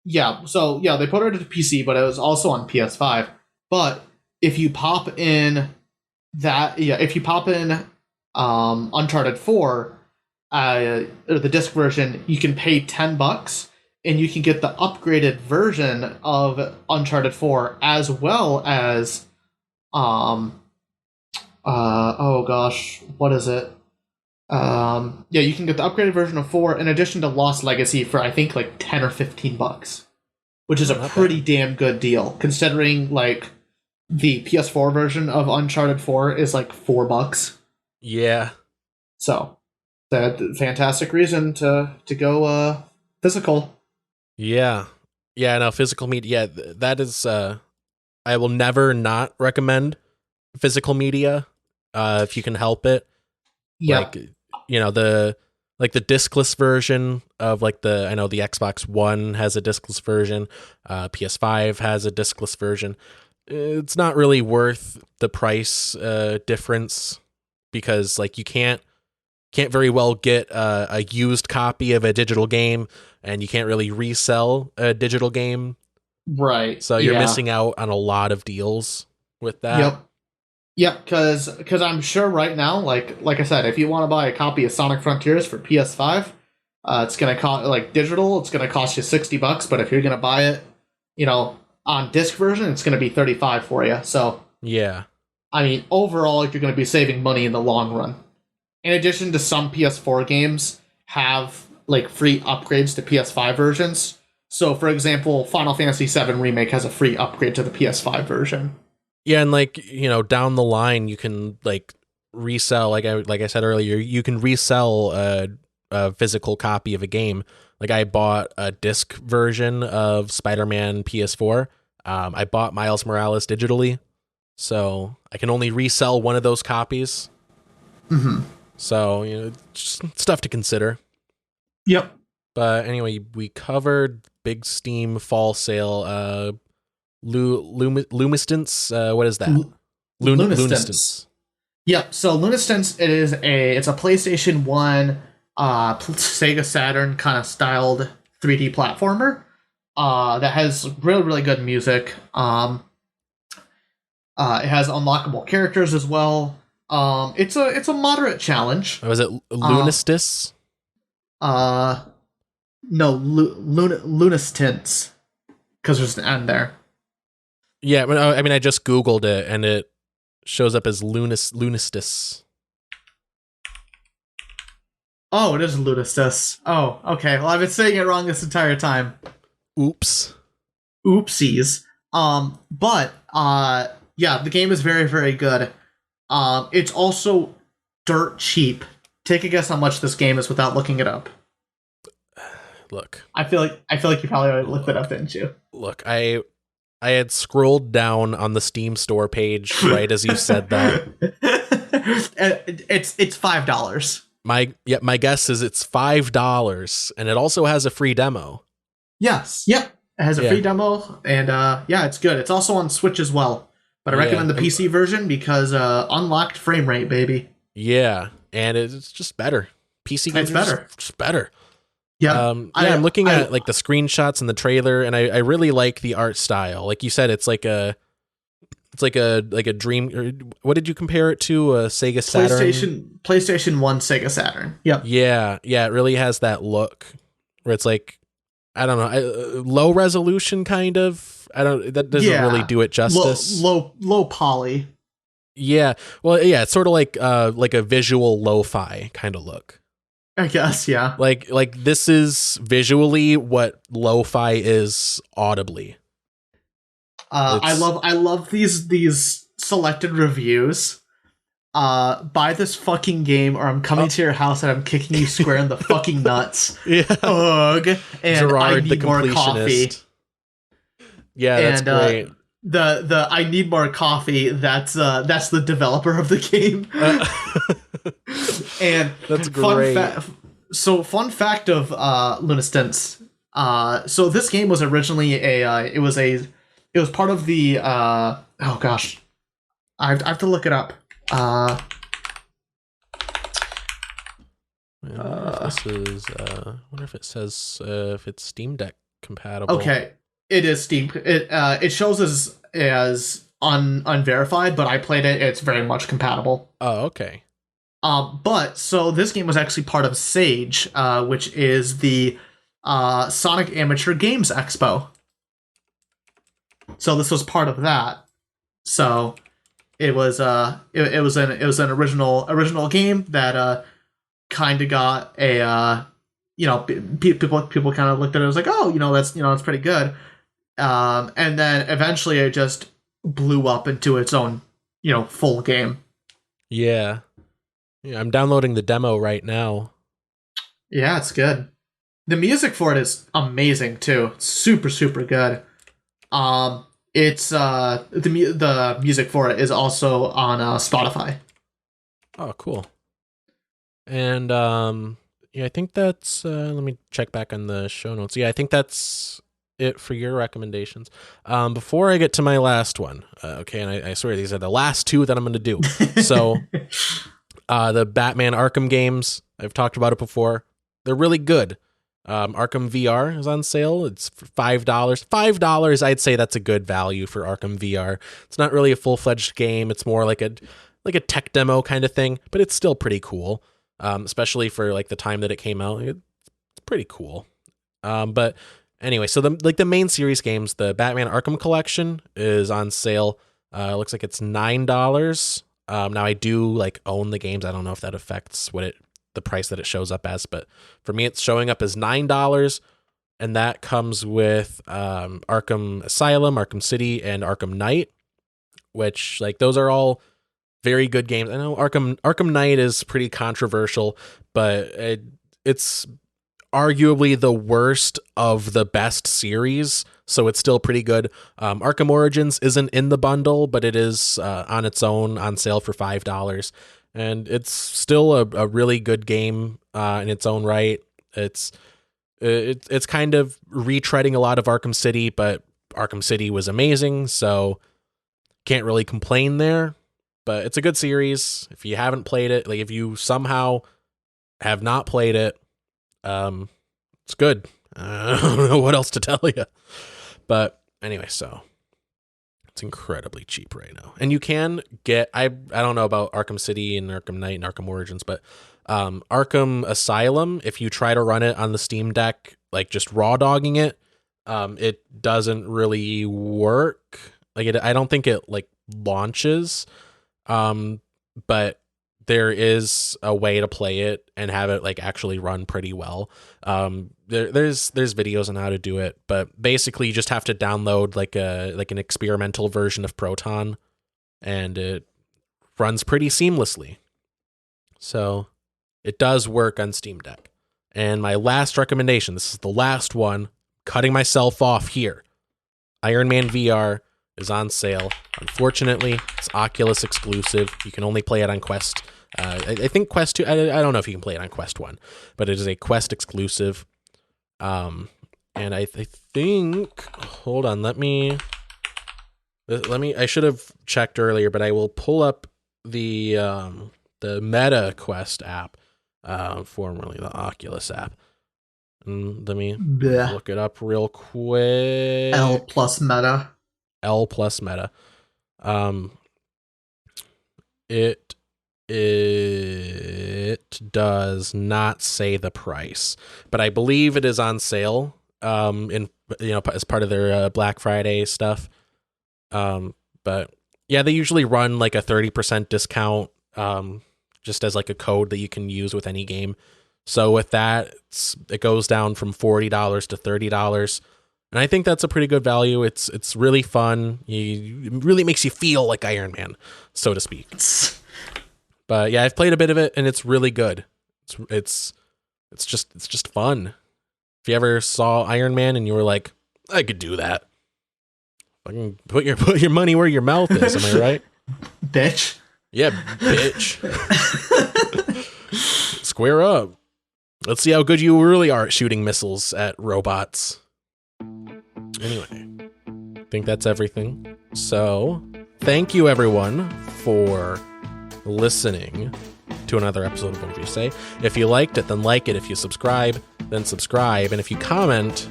Yeah, so yeah, they put it to PC, but it was also on PS5. But if you pop in Uncharted 4, the disc version, you can pay $10 and you can get the upgraded version of Uncharted 4 as well as oh gosh, what is it? Yeah, you can get the upgraded version of 4 in addition to Lost Legacy for I think like $10 or $15, which is a pretty damn good deal considering like the PS4 version of Uncharted 4 is like $4. Yeah. So, that fantastic reason to go physical. Yeah. Yeah, no, physical media. Yeah, that is I will never not recommend physical media if you can help it. Yeah. Like, you know, the discless version of I know the Xbox One has a discless version, PS5 has a discless version. It's not really worth the price difference because like you can't very well get a used copy of a digital game, and you can't really resell a digital game. Right. So you're missing out on a lot of deals with that. Yep, because I'm sure right now, like I said, if you want to buy a copy of Sonic Frontiers for PS5, it's gonna cost like digital. It's gonna cost you $60, but if you're gonna buy it, on disc version, it's gonna be $35 for you. So yeah, I mean, overall, you're gonna be saving money in the long run. In addition to some PS4 games have like free upgrades to PS5 versions. So, for example, Final Fantasy VII Remake has a free upgrade to the PS5 version. yeah, and like down the line, you can like resell. Like I said earlier, you can resell a physical copy of a game. Like I bought a disc version of Spider-Man PS4. I bought Miles Morales digitally, so I can only resell one of those copies. Mm-hmm. So just stuff to consider. Yep. But anyway, we covered big Steam fall sale. Lunistice, what is that? Lunistice. Yep. So Lunistice, it's a PlayStation 1, Sega Saturn kind of styled 3D platformer that has really really good music. It has unlockable characters as well. It's a moderate challenge. Oh, is it Lunistice? No, Lunistice, because there's an N there. Yeah, I mean, I just Googled it, and it shows up as Lunistice. Oh, it is Lunistice. Oh, okay. Well, I've been saying it wrong this entire time. Oops. Oopsies. But yeah, the game is very, very good. It's also dirt cheap. Take a guess how much this game is without looking it up. Look. I feel like you probably already looked it up, didn't you? Look, I had scrolled down on the Steam store page right as you said that. It's $5. My guess is it's $5, and it also has a free demo. Yes. Yep. It has a free demo, and yeah, it's good. It's also on Switch as well. But I recommend the PC version because unlocked frame rate, baby. Yeah, and it's just better. PC games are just better. Yeah. I'm looking at like the screenshots and the trailer, and I really like the art style. Like you said, it's like It's like a dream. Or what did you compare it to? A Sega Saturn. PlayStation 1, Sega Saturn. Yep. Yeah. It really has that look where it's like, I don't know, low resolution kind of. That doesn't really do it justice. Low poly. Yeah. Well, yeah. It's sort of like a visual lo-fi kind of look. I guess. Yeah. Like this is visually what lo-fi is audibly. I love these selected reviews. Buy this fucking game or I'm coming to your house and I'm kicking you square in the fucking nuts. Yeah. Ugh. And Gerard, I need the more coffee. Yeah, that's great. The I need more coffee, that's the developer of the game. And that's great. Fun fact of Lunistice. So this game was originally it was part of the oh gosh, I have to look it up. This is I wonder if it says if it's Steam Deck compatible. Okay, it is Steam. It shows as unverified, but I played it. It's very much compatible. Oh, okay. But so this game was actually part of Sage, which is the Sonic Amateur Games Expo. So this was part of that. So it was it was an original game that kind of got a people kind of looked at it and was like, oh, that's pretty good. And then eventually it just blew up into its own full game. Yeah, I'm downloading the demo right now. Yeah, it's good. The music for it is amazing too. It's super, super good. It's the music for it is also on Spotify. Oh, cool. And I think that's let me check back on the show notes. Yeah, I think that's it for your recommendations. Before I get to my last one, okay, and I swear these are the last two that I'm going to do. So, the Batman Arkham games, I've talked about it before. They're really good. Arkham VR is on sale. It's for $5. $5, I'd say that's a good value for Arkham VR. It's not really a full-fledged game. It's more like a tech demo kind of thing, but it's still pretty cool. Especially for like the time that it came out. It's pretty cool. But anyway, so the main series games, the Batman Arkham Collection is on sale. It looks like it's $9. Now I do own the games. I don't know if that affects the price that it shows up as, but for me, it's showing up as $9, and that comes with Arkham Asylum, Arkham City, and Arkham Knight, which those are all very good games. I know Arkham Knight is pretty controversial, but it's arguably the worst of the best series, so it's still pretty good. Arkham Origins isn't in the bundle, but it is on its own on sale for $5. And it's still a really good game in its own right. It's kind of retreading a lot of Arkham City, but Arkham City was amazing, so can't really complain there. But it's a good series. If you haven't played it, if you somehow have not played it, it's good. I don't know what else to tell you. But anyway, so it's incredibly cheap right now. And you can get, I don't know about Arkham City and Arkham Knight and Arkham Origins, but Arkham Asylum, if you try to run it on the Steam Deck, just raw dogging it, it doesn't really work. I don't think it launches, but there is a way to play it and have it actually run pretty well. There's videos on how to do it, but basically you just have to download an experimental version of Proton, and it runs pretty seamlessly. So it does work on Steam Deck. And my last recommendation, this is the last one, cutting myself off here. Iron Man VR is on sale. Unfortunately, it's Oculus exclusive. You can only play it on Quest. I think Quest 2, I don't know if you can play it on Quest 1, but it is a Quest exclusive. And I think, hold on, let me, I should have checked earlier, but I will pull up the Meta Quest app, formerly the Oculus app. And let me look it up real quick. L plus Meta. It does not say the price, but I believe it is on sale. As part of their Black Friday stuff. But yeah, they usually run like a 30% discount, just as like a code that you can use with any game. So with that, it goes down from $40 to $30. And I think that's a pretty good value. It's really fun. It really makes you feel like Iron Man, so to speak. But yeah, I've played a bit of it and it's really good. It's just fun. If you ever saw Iron Man and you were like, I could do that. Fucking put your money where your mouth is, am I right? Bitch. Yeah, bitch. Square up. Let's see how good you really are at shooting missiles at robots. Anyway, I think that's everything. So, thank you everyone for listening to another episode of What Did You Say? If you liked it, then like it. If you subscribe, then subscribe. And if you comment,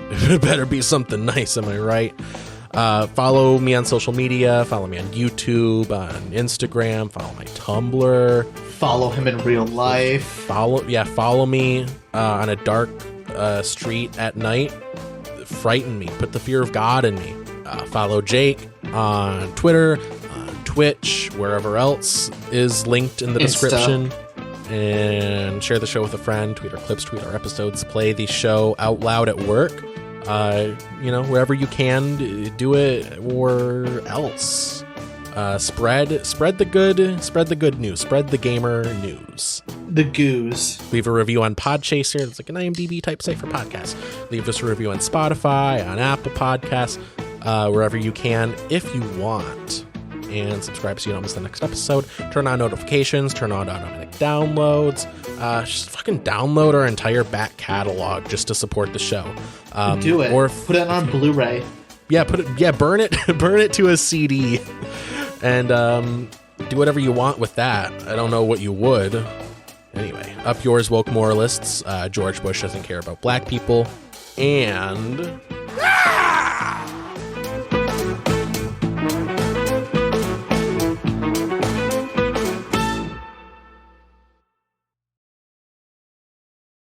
it better be something nice, am I right? Follow me on social media. Follow me on YouTube, on Instagram. Follow my Tumblr. Follow him in real life. Follow me on a dark street at night. Frighten me. Put the fear of God in me. Follow Jake on Twitter, Twitch, wherever else is linked in the description. And share the show with a friend. Tweet our clips, tweet our episodes. Play the show out loud at work. Wherever you can, do it, or else. Spread the good news. Spread the gamer news. The goose. Leave a review on Podchaser. It's like an IMDb type site for podcasts. Leave us a review on Spotify, on Apple Podcasts, wherever you can, if you want. And subscribe so you don't miss the next episode. Turn on notifications. Turn on automatic downloads. Just fucking download our entire back catalog just to support the show. Do it. Or put it on Blu-ray. Yeah, burn it to a CD, and do whatever you want with that. I don't know what you would. Anyway, up yours, woke moralists. George Bush doesn't care about black people, and